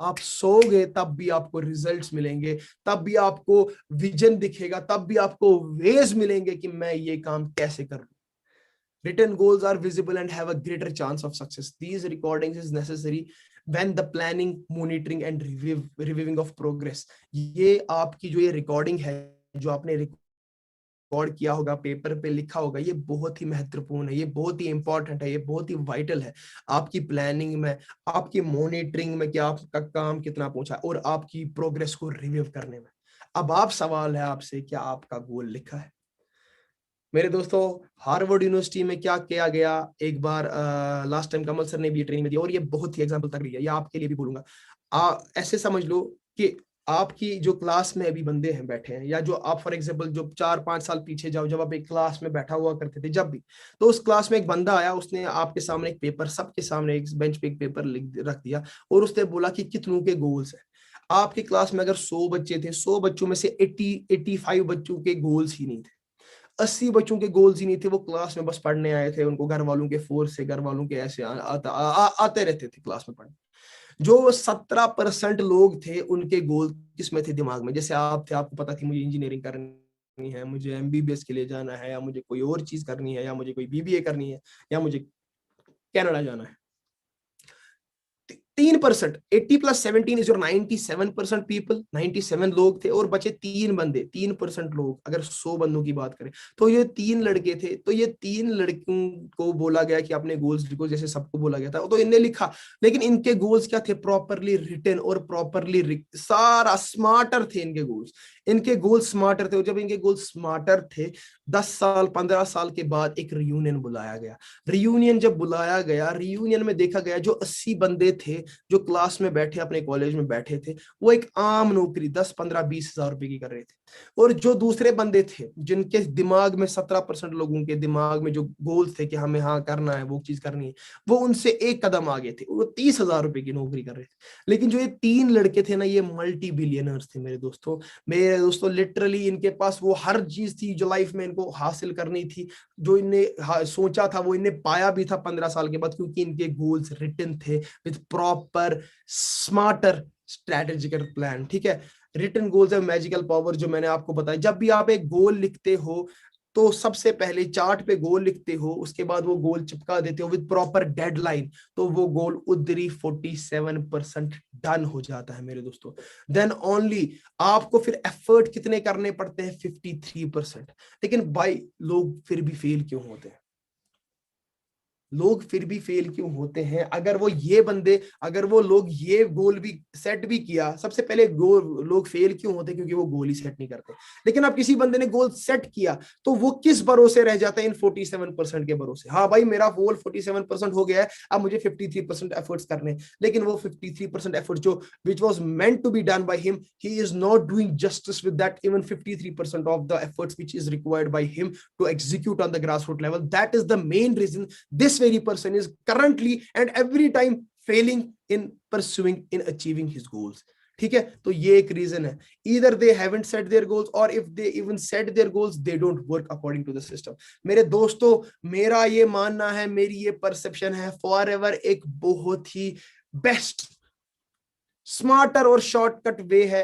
आप सोओगे तब भी आपको रिजल्ट्स मिलेंगे, तब भी आपको विजन दिखेगा, तब भी आपको वेज मिलेंगे कि मैं ये काम कैसे कर लूं। Written goals are visible and have a greater chance of success. These recordings is necessary when the planning, monitoring and reviewing of progress. ये आपकी जो ये रिकॉर्डिंग है, जो आपने रिकॉर्ड किया होगा, पेपर पे लिखा होगा, ये बहुत ही महत्वपूर्ण है, ये बहुत ही इंपॉर्टेंट है, ये बहुत ही वाइटल है आपकी प्लानिंग में, आपकी मॉनिटरिंग में कि आपका काम कितना पहुंचा और आपकी प्रोग्रेस को रिव्यू करने में। अब आप सवाल है आपसे, क्या आपका गोल लिखा है? मेरे दोस्तों, हार्वर्ड यूनिवर्सिटी में क्या किया गया, एक बार लास्ट टाइम कमल सर ने भी ट्रेनिंग में दिया और ये बहुत ही एग्जांपल तक रही है, ये आपके लिए भी बोलूंगा। ऐसे समझ लो कि आपकी जो क्लास में अभी बंदे हैं बैठे हैं, या जो आप फॉर एग्जांपल जो 4-5 साल पीछे जाओ, जब आप एक क्लास में बैठा हुआ करते थे जब भी, तो उस क्लास में एक बंदा आया, उसने आपके सामने एक पेपर, सबके सामने एक बेंच पे एक पेपर लिख रख दिया और उसने बोला कि कितनों के गोल्स है। आपकी क्लास में अगर 100 बच्चे थे, 100 बच्चों में से 85 बच्चों के गोल्स ही नहीं थे, 80 बच्चों के गोल्स ही नहीं थे। वो क्लास में बस पढ़ने आए थे, उनको घर वालों के फोर्स से, घर वालों के ऐसे आते रहते थे क्लास में पढ़ने। जो 17% लोग थे, उनके गोल किसमें थे? दिमाग में। जैसे आप थे, आपको पता थी मुझे इंजीनियरिंग करनी है, मुझे एमबीबीएस के लिए जाना है, या मुझे कोई और चीज करनी है, या मुझे कोई बीबीए करनी है, या मुझे कनाडा जाना है। 3%, 80+17 इज योर 97% पीपल, 97 लोग थे और बचे 3 बंदे, 3% लोग। अगर 100 बंदों की बात करें तो ये 3 लड़के थे, तो ये 3 लड़कों को बोला गया कि अपने गोल्स लिखो, जैसे सबको बोला गया था, तो इनने लिखा। लेकिन इनके गोल्स क्या थे? प्रॉपरली रिटन और प्रॉपरली सारा स्मार्टर थे इनके गोल्स। इनके गोल्स स्मार्टर थे, और जब इनके गोल्स स्मार्टर थे, 10 साल 15 साल के बाद एक रियूनियन बुलाया गया। रियूनियन जब बुलाया गया, रियूनियन में देखा गया जो 80 बंदे थे जो क्लास में बैठे, अपने कॉलेज में बैठे थे, वो एक आम नौकरी 10-15-20 हज़ार रुपए की कर रहे थे। और जो दूसरे बंदे थे, जिनके दिमाग में 17% लोगों के दिमाग में जो गोल्स थे कि हमें हाँ करना है, वो चीज करनी है, वो उनसे एक कदम आगे थे, वो 30,000 रुपए की नौकरी कर रहे थे। लेकिन जो ये 3 लड़के थे ना, ये मल्टी बिलियनर्स थे मेरे दोस्तों। लिटरली इनके पास वो हर चीज थी जो लाइफ में इनको हासिल करनी थी, जो इन्हें सोचा था वो इन्हें पाया भी था 15 साल के बाद, क्योंकि इनके गोल्स रिटन थे with proper smarter strategical plan. ठीक है, रिटन गोल्स है मैजिकल पावर, जो मैंने आपको बताया। जब भी आप एक गोल लिखते हो तो सबसे पहले चार्ट पे गोल लिखते हो, उसके बाद वो गोल चिपका देते हो विद प्रॉपर डेडलाइन, तो वो गोल उधरी 47% डन हो जाता है मेरे दोस्तों। देन ओनली आपको फिर एफर्ट कितने करने पड़ते हैं? 53%। लेकिन भाई लोग फिर भी फेल क्यों होते हैं? लोग फिर भी फेल क्यों होते हैं? अगर वो ये बंदे, अगर वो लोग ये गोल भी सेट भी किया, सबसे पहले गोल लोग फेल क्यों होते हैं? क्योंकि वो गोल ही सेट नहीं करते। लेकिन अब किसी बंदे ने गोल सेट किया तो वो किस भरोसे रह जाता है? इन 47% के भरोसे। हाँ भाई, मेरा गोल 47% हो गया है, अब मुझे 53% एफर्ट्स करने। लेकिन वो 53% एफर्ट जो which was meant to be done by him, he is not doing justice with that even 53% of the efforts which is required by him to execute on the grassroots level. That is the main reason this very person is currently and every time failing in pursuing in achieving his goals. ठीक है, तो ये एक reason है। either they haven't set their goals or if they even set their goals they don't work according to the system। मेरे दोस्तों, मेरा ये मानना है, मेरी ये परसेप्शन है, फॉरएवर एक बहुत ही बेस्ट, स्मार्टर और शॉर्टकट वे है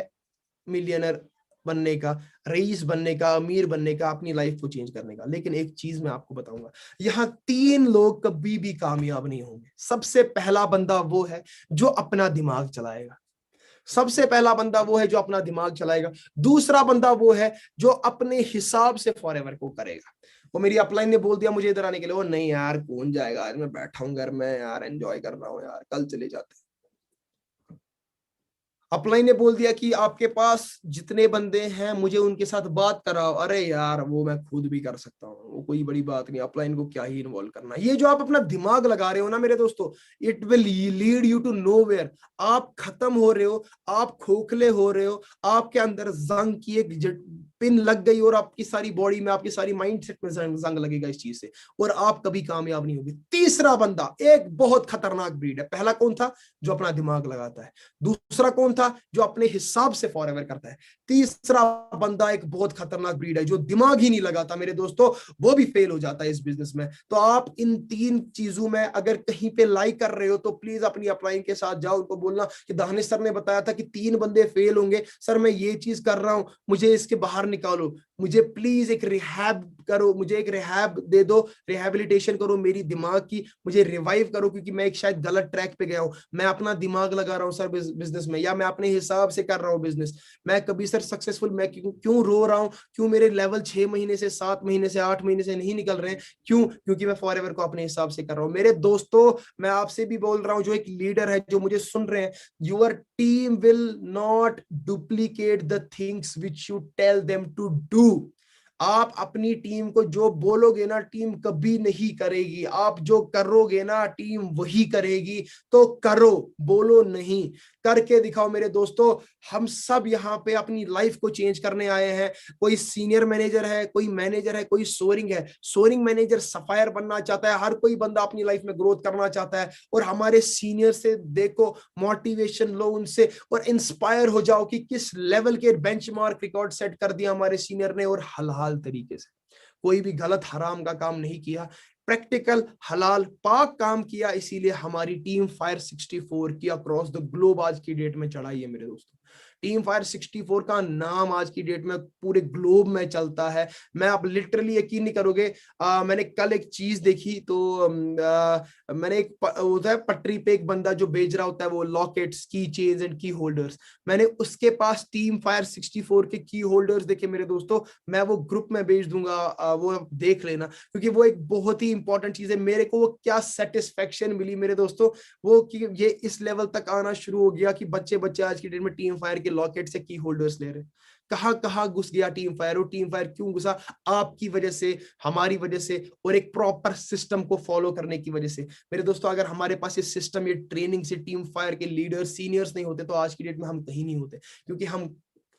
मिलियनर बनने का, रईस बनने का, अमीर बनने का, अपनी लाइफ को चेंज करने का। लेकिन एक चीज मैं आपको बताऊंगा, यहाँ 3 लोग कभी भी कामयाब नहीं होंगे। सबसे पहला बंदा वो है जो अपना दिमाग चलाएगा। सबसे पहला बंदा वो है जो अपना दिमाग चलाएगा। दूसरा बंदा वो है जो अपने हिसाब से फॉरएवर को करेगा। वो मेरी अपलाइन ने बोल दिया मुझे इधर आने के लिए, वो नहीं यार कौन जाएगा, आज मैं बैठा हूं घर में यार, एंजॉय कर रहा हूँ यार, कल चले जाते हैं। अपलाइन ने बोल दिया कि आपके पास जितने बंदे हैं मुझे उनके साथ बात कराओ। अरे यार वो मैं खुद भी कर सकता हूँ, वो कोई बड़ी बात नहीं, अपलाइन को क्या ही इन्वॉल्व करना। ये जो आप अपना दिमाग लगा रहे हो ना मेरे दोस्तों, it will lead you to nowhere. आप खत्म हो रहे हो, आप खोखले हो रहे हो, आपके अंदर जंग की एक पिन लग गई और आपकी सारी बॉडी में, आपकी सारी माइंडसेट में जंग लगेगा इस चीज से, और आप कभी कामयाब नहीं होगे। तीसरा बंदा एक बहुत खतरनाक ब्रीड है। पहला कौन था? जो अपना दिमाग लगाता है। दूसरा कौन था? जो अपने हिसाब से फॉरएवर करता है। तीसरा बंदा एक बहुत खतरनाक ब्रीड है जो दिमाग ही नहीं लगाता मेरे दोस्तों, वो भी फेल हो जाता है इस बिजनेस में। तो आप इन 3 चीजों में अगर कहीं पे लाइक कर रहे हो तो प्लीज अपनी अपलाइन के साथ जाओ, उनको बोलना कि दानिश सर ने बताया था कि 3 बंदे फेल होंगे, सर मैं ये चीज कर रहा हूं, मुझे इसके बाहर निकालो। मुझे प्लीज एक रिहैब करो, मुझे एक रिहैब दे दो, रिहैबिलिटेशन करो मेरी दिमाग की, मुझे रिवाइव करो, क्योंकि मैं एक शायद गलत ट्रैक पे गया हूँ, मैं अपना दिमाग लगा रहा हूँ सर बिजनेस में, या मैं अपने हिसाब से कर रहा हूँ बिजनेस, मैं कभी सर सक्सेसफुल, मैं क्यों रो रहा हूँ, क्यों मेरे लेवल 6 महीने से 7 महीने से 8 महीने से नहीं निकल रहे हैं, क्यों? क्योंकि मैं फॉरएवर को अपने हिसाब से कर रहा हूँ। मेरे दोस्तों, मैं आपसे भी बोल रहा हूँ जो एक लीडर है, जो मुझे सुन रहे हैं, your team will not duplicate the things which you tell them to do. आप अपनी टीम को जो बोलोगे ना, टीम कभी नहीं करेगी, आप जो करोगे ना, टीम वही करेगी। तो करो, बोलो नहीं, करके दिखाओ मेरे दोस्तों। हम सब यहाँ पे अपनी लाइफ को चेंज करने आए हैं। कोई सीनियर मैनेजर है, कोई मैनेजर है, कोई सोरिंग है, सोरिंग मैनेजर सफायर बनना चाहता है, हर कोई बंदा अपनी लाइफ में ग्रोथ करना चाहता है। और हमारे सीनियर से देखो, मोटिवेशन लो उनसे, और इंस्पायर हो जाओ कि किस लेवल के बेंचमार्क रिकॉर्ड सेट कर दिया हमारे सीनियर ने, और हलाल तरीके से, कोई भी गलत हराम का काम नहीं किया, प्रैक्टिकल हलाल पाक काम किया। इसीलिए हमारी टीम फायर 64 की अक्रॉस द ग्लोब आज की डेट में चढ़ाई है मेरे दोस्तों। टीम फायर 64 का नाम आज की डेट में पूरे ग्लोब में चलता है। मैं आप लिटरली यकीन नहीं करोगे, मैंने कल एक चीज देखी, तो मैंने एक होता है पटरी पे एक बंदा जो बेच रहा होता है वो लॉकेट्स, की चेन्स एंड की होल्डर्स, मैंने उसके पास टीम फायर 64 के की होल्डर्स देखे मेरे दोस्तों। मैं वो ग्रुप में भेज दूंगा, वो देख लेना, क्योंकि वो एक बहुत ही इंपॉर्टेंट चीज है। मेरे को वो क्या सेटिस्फेक्शन मिली मेरे दोस्तों, वो कि ये इस लेवल तक आना शुरू हो गया कि बच्चे बच्चे आज की डेट में टीम फायर के लॉकेट से की होल्डर्स ले रहे। कहां कहां घुस गया टीम फायर, और टीम फायर क्यों घुसा? आपकी वजह से, हमारी वजह से, और एक प्रॉपर सिस्टम को फॉलो करने की वजह से। मेरे दोस्तों, अगर हमारे पास ये सिस्टम, ये ट्रेनिंग से टीम फायर के लीडर्स, सीनियर्स नहीं होते, तो आज की डेट में हम कहीं नहीं होते, क्योंकि हम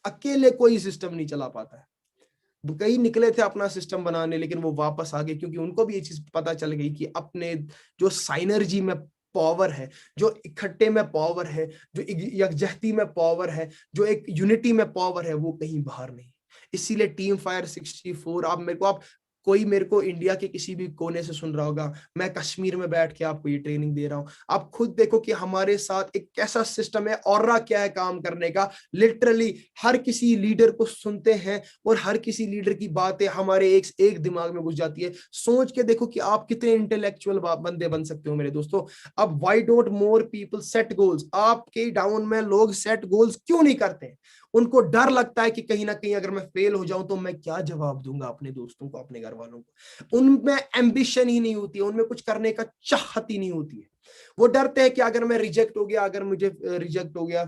अकेले कोई सिस्टम नहीं चला पाता है। कई निकले थे अपना सिस्टम बनाने, लेकिन वो वापस आ गए, क्योंकि उनको भी ये चीज पता चल गई कि अपने जो साइनर्जी में पावर है, जो इकट्ठे में पावर है, जो यकजहती में पावर है, जो एक यूनिटी में पावर है, वो कहीं बाहर नहीं। इसीलिए टीम फायर 64, आप कोई मेरे को इंडिया के किसी भी कोने से सुन रहा होगा, मैं कश्मीर में बैठ के आपको ये ट्रेनिंग दे रहा हूं। आप खुद देखो कि हमारे साथ एक कैसा सिस्टम है, और क्या है काम करने का। लिटरली हर किसी लीडर को सुनते हैं, और हर किसी लीडर की बातें हमारे एक दिमाग में घुस जाती है। सोच के देखो कि आप कितने इंटेलेक्चुअल बंदे बन सकते हो मेरे दोस्तों। अब why don't more people set goals? आपके डाउन में लोग सेट गोल्स क्यों नहीं करते? उनको डर लगता है कि कहीं ना कहीं अगर मैं फेल हो जाऊं तो मैं क्या जवाब दूंगा अपने दोस्तों को, अपने घर वालों को। उनमें एम्बिशन ही नहीं होती है, उनमें कुछ करने का चाहत ही नहीं होती है। वो डरते हैं कि अगर मैं रिजेक्ट हो गया, अगर मुझे रिजेक्ट हो गया,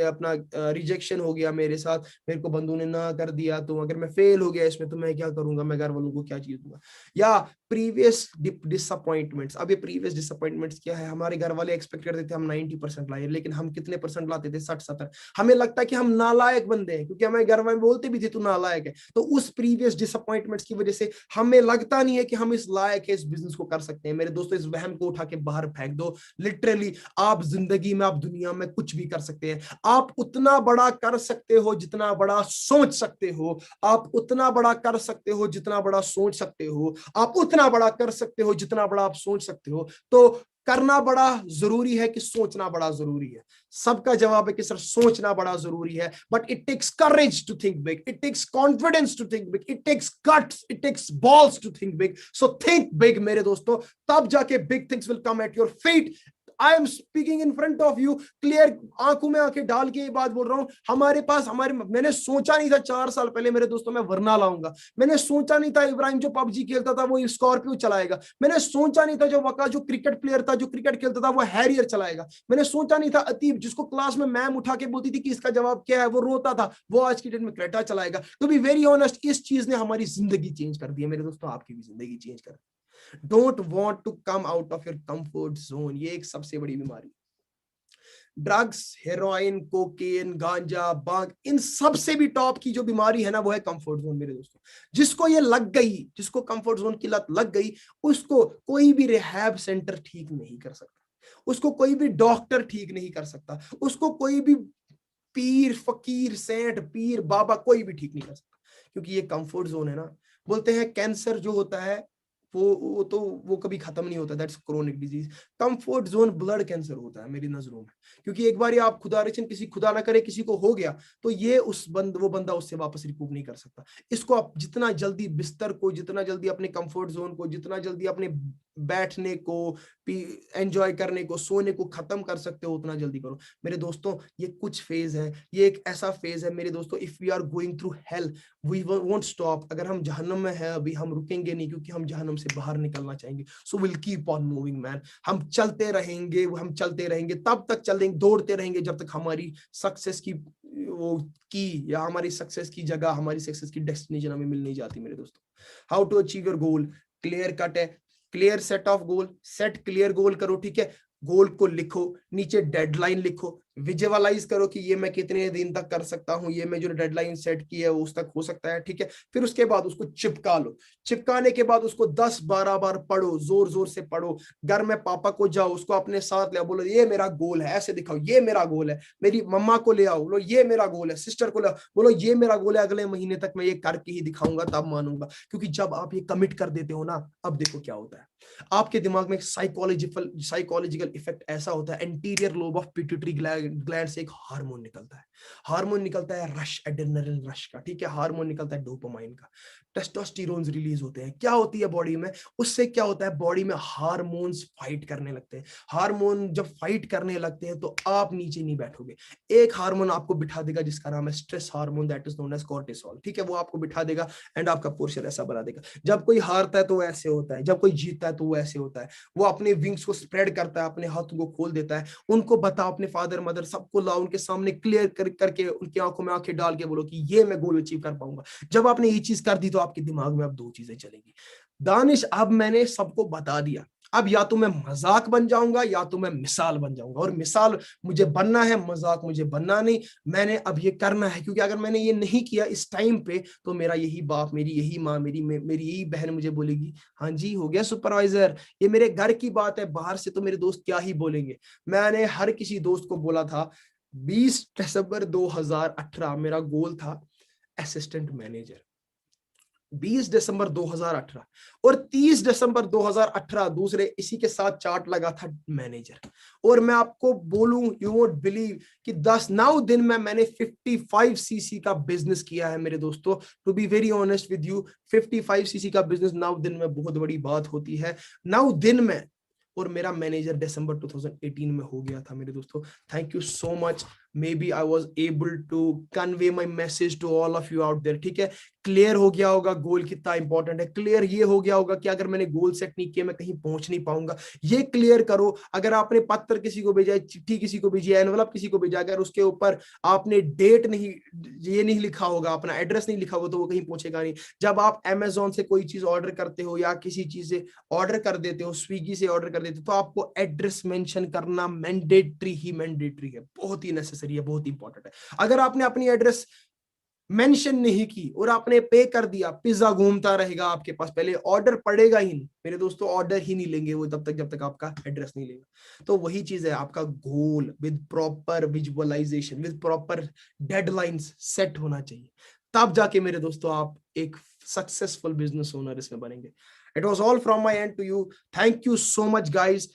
अपना रिजेक्शन हो गया मेरे साथ, मेरे को बंधु ने ना कर दिया, तो अगर मैं फेल हो गया इसमें तो मैं क्या करूंगा, मैं घर वालों को क्या चीज दूंगा। या प्रीवियस डिसअपॉइंटमेंट्स। अब ये प्रीवियस डिसअपॉइंटमेंट्स क्या है? हमारे घर वाले एक्सपेक्ट करते थे हम 90% लाए, लेकिन हम कितने परसेंट लाते थे? 60-70। हमें लगता है कि हम नालायक बंदे हैं, क्योंकि हमें घर वाले बोलते भी थे तू नालायक है। तो उस प्रीवियस डिसअपॉइंटमेंट्स की वजह से हमें लगता नहीं है कि हम इस लायक है, इस बिजनेस को कर सकते हैं। मेरे दोस्तों, इस वहम को उठा के बाहर फेंक दो। लिटरली आप जिंदगी में, आप दुनिया में कुछ भी कर सकते हैं। आप उतना बड़ा कर सकते हो जितना बड़ा सोच सकते हो। आप उतना बड़ा कर सकते हो जितना बड़ा सोच सकते हो। आप उतना बड़ा कर सकते हो जितना बड़ा आप सोच सकते हो। तो करना बड़ा जरूरी है कि सोचना बड़ा जरूरी है? सबका जवाब है कि सर सोचना बड़ा जरूरी है, but it takes courage to think big, it takes confidence to think big, it takes guts, it takes balls to think big. So think big मेरे दोस्तों, तब जाके big things will come at your feet. I am speaking in front of you, clear आंखों में आंखें डाल के ये बात बोल रहा हूं। मैंने सोचा नहीं था 4 साल पहले मेरे दोस्तों मैं वरना लाऊंगा। मैंने सोचा नहीं था इब्राहिम जो पबजी खेलता था वो स्कॉर्पियो चलाएगा। मैंने सोचा नहीं था जो वका जो क्रिकेट प्लेयर था, जो क्रिकेट खेलता था, वो हैरियर चलाएगा। मैंने सोचा नहीं था अतीब, जिसको क्लास में मैम उठा के बोलती थी कि इसका जवाब क्या है, वो रोता था, वो आज की डेट में क्रेटा चलाएगा। टू बी वेरी ऑनेस्ट, इस चीज ने हमारी जिंदगी चेंज कर दी है मेरे दोस्तों, आपकी भी जिंदगी चेंज कर। Don't want to come out of your comfort zone, ये एक सबसे बड़ी बीमारी। ड्रग्स, हेरोइन, कोकेन, गांजा, बांग, इन सब से भी टॉप की जो बीमारी है ना, वो है कंफर्ट जोन मेरे दोस्तों। जिसको ये लग गई, जिसको कंफर्ट जोन की लत लग गई, उसको कोई भी रिहैब सेंटर ठीक नहीं कर सकता, उसको कोई भी डॉक्टर ठीक नहीं कर सकता, उसको कोई भी पीर फकीर सेंट पीर बाबा कोई भी ठीक नहीं कर सकता, क्योंकि ये कंफर्ट जोन है ना। बोलते हैं कैंसर जो होता है वो कभी खत्म नहीं होता, that's chronic disease. Comfort zone blood cancer होता है मेरी नजरों में, क्योंकि एक बार ये आप खुदा रचन किसी खुदा ना करे किसी को हो गया तो ये वो बंदा उससे वापस रिकूव नहीं कर सकता। इसको आप जितना जल्दी बिस्तर को, जितना जल्दी अपने कंफर्ट जोन को, जितना जल्दी अपने बैठने को, एंजॉय करने को, सोने को खत्म कर सकते हो उतना जल्दी करो मेरे दोस्तों। ये कुछ फेज है, ये एक ऐसा फेज है मेरे दोस्तों, if we are going through hell we won't stop. अगर हम जहन्नम में है अभी, हम रुकेंगे नहीं, क्योंकि हम जहन्नम से बाहर निकलना चाहेंगे। So will keep on moving man, हम चलते रहेंगे, तब तक चलेंगे, दौड़ते रहेंगे जब तक हमारी सक्सेस की वो की या हमारी सक्सेस की जगह, हमारी सक्सेस की डेस्टिनेशन हमें मिल नहीं जाती मेरे दोस्तों। How to achieve your goal, clear cut है, clear set of goal, set clear goal करो, ठीक है। गोल को लिखो, नीचे डेडलाइन लिखो, विजुअलाइज करो कि ये मैं कितने दिन तक कर सकता हूँ, ये मैं जो डेडलाइन सेट की है उस तक हो सकता है, ठीक है। फिर उसके बाद उसको चिपका लो, चिपकाने के बाद उसको 10-12 बार पढ़ो, जोर जोर से पढ़ो। घर में पापा को जाओ, उसको अपने साथ ले, बोलो ये मेरा गोल है, ऐसे दिखाओ ये मेरा गोल है। मेरी मम्मा को ले आओ, बोलो ये मेरा गोल है। सिस्टर को ले आओ, बोलो ये मेरा गोल है, अगले महीने तक मैं ये करके ही दिखाऊंगा, तब मानूंगा। क्योंकि जब आप ये कमिट कर देते हो ना, अब देखो क्या होता है, आपके दिमाग में एक साइकोलॉजिकल इफेक्ट ऐसा होता है, anterior lobe of pituitary gland से एक हार्मोन निकलता है, हार्मोन निकलता है रश, एड्रेनलिन रश का, ठीक है। हार्मोन निकलता है डोपामाइन का, टेस्टोस्टेरोन्स रिलीज होते हैं। क्या होती है बॉडी में, उससे क्या होता है, बॉडी में हार्मोन्स फाइट करने लगते हैं। हार्मोन जब फाइट करने लगते हैं तो आप नीचे नहीं बैठोगे। एक हार्मोन आपको बिठा देगा जिसका नाम है stress hormone, that is known as cortisol, ठीक है। वो आपको बिठा देगा एंड आपका पोर्शन ऐसा बना देगा। जब कोई हारता है तो ऐसे होता है, जब कोई जीतता है तो वो ऐसे होता है। वो अपने विंग्स को स्प्रेड करता है, अपने हाथों को खोल देता है। उनको बताओ, अपने फादर मदर सबको लाओ, उनके सामने क्लियर करके उनकी आंखों में आंखें डाल के बोलो कि ये मैं गोल अचीव कर पाऊंगा। जब आपने ये चीज कर दी तो आपके दिमाग में अब दो चीजें चलेंगी, दानिश अब मैंने सबको बता दिया, अब या तो मैं मजाक बन जाऊंगा या तो मैं मिसाल बन जाऊंगा, और मिसाल मुझे बनना है, मजाक मुझे बनना नहीं। मैंने अब ये करना है, क्योंकि अगर मैंने ये नहीं किया इस टाइम पे तो मेरा यही बाप, मेरी यही माँ, मेरी यही बहन मुझे बोलेगी, हाँ जी हो गया सुपरवाइजर। ये मेरे घर की बात है, बाहर से तो मेरे दोस्त क्या ही बोलेंगे। मैंने हर किसी दोस्त को बोला था 20 दिसंबर 2018 मेरा गोल था असिस्टेंट मैनेजर, 20 दिसंबर 2018, और 30 दिसंबर 2018 दूसरे इसी के साथ चार्ट लगा था मैनेजर। और मैं आपको बोलूं, यू वोंट बिलीव कि 9 दिन में मैंने 55 सीसी का बिजनेस किया है मेरे दोस्तों। To be very honest with you, 55 CC का बिजनेस 9 दिन में बहुत बड़ी बात होती है, 9 दिन में। और मेरा मैनेजर दिसंबर 2018 में हो गया था मेरे दोस्तों। Thank you so much, maybe I was able to convey my message to all of you out there, ठीक है। क्लियर हो गया होगा गोल कितना इंपॉर्टेंट है, क्लियर ये हो गया होगा कि अगर मैंने गोल सेट नहीं किया मैं कहीं पहुंच नहीं पाऊंगा। ये क्लियर करो, अगर आपने पत्र किसी को भेजा है, चिट्ठी किसी को भेजी है, एनवलप किसी को भेजा, अगर उसके ऊपर आपने डेट नहीं, ये नहीं लिखा होगा, अपना एड्रेस नहीं लिखा होगा, तो वो कहीं पहुंचेगा नहीं। जब आप अमेजोन से कोई चीज ऑर्डर करते हो या किसी चीज से ऑर्डर कर देते हो, स्विगी से ऑर्डर कर देते हो, तो आपको एड्रेस मेंशन करना मैंडेटरी है, बहुत ही नेसेसरी है, बहुत इंपॉर्टेंट है। अगर आपने अपनी एड्रेस मेंशन नहीं की और आपने पे कर दिया, पिज्जा घूमता रहेगा आपके पास, पहले ऑर्डर पड़ेगा ही नहीं मेरे दोस्तों, ऑर्डर ही नहीं लेंगे वो तब तक जब तक आपका एड्रेस नहीं लेगा। तो वही चीज है, आपका goal with proper visualisation, with proper deadlines set होना चाहिए, तब जाके मेरे दोस्तों आप एक सक्सेसफुल बिजनेस ओनर इसमें बनेंगे। It was all from my end to you, thank you so much guys.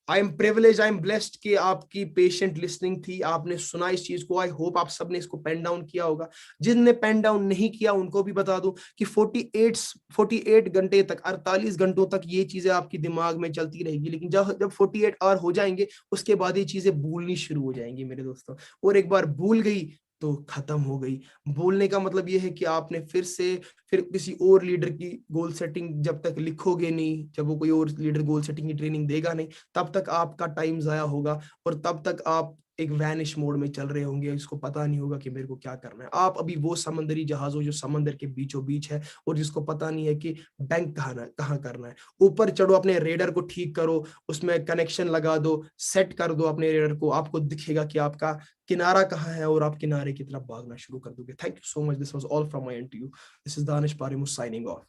I am privilege, I am blessed कि आपकी पेशेंट लिसनिंग थी, आपने सुना इस चीज को। आई होप आप सबने इसको पेन डाउन किया होगा। जिनने पेन डाउन नहीं किया उनको भी बता दूं कि 48 घंटे तक, 48 घंटों तक ये चीजें आपकी दिमाग में चलती रहेगी, लेकिन जब 48 आवर हो जाएंगे उसके बाद ये चीजें भूलनी शुरू हो जाएंगी मेरे दोस्तों। और एक बार भूल गई तो खत्म हो गई। बोलने का मतलब यह है कि आपने फिर किसी और लीडर की गोल सेटिंग जब तक लिखोगे नहीं, जब वो कोई और लीडर गोल सेटिंग की ट्रेनिंग देगा नहीं, तब तक आपका टाइम जाया होगा, और तब तक आप एक वैनिश मोड में चल रहे होंगे, इसको पता नहीं होगा कि मेरे को क्या करना है। आप अभी वो समंदरी जहाज हो जो समंदर के बीचों बीच है और जिसको पता नहीं है कि बैंक कहाँ करना है। ऊपर चढ़ो, अपने रेडर को ठीक करो, उसमें कनेक्शन लगा दो, सेट कर दो अपने रेडर को, आपको दिखेगा कि आपका किनारा कहाँ है और आप किनारे की तरफ भागना शुरू कर दोगे। Thank you so much, this was all from my end to you. This is Danish Parimus signing of.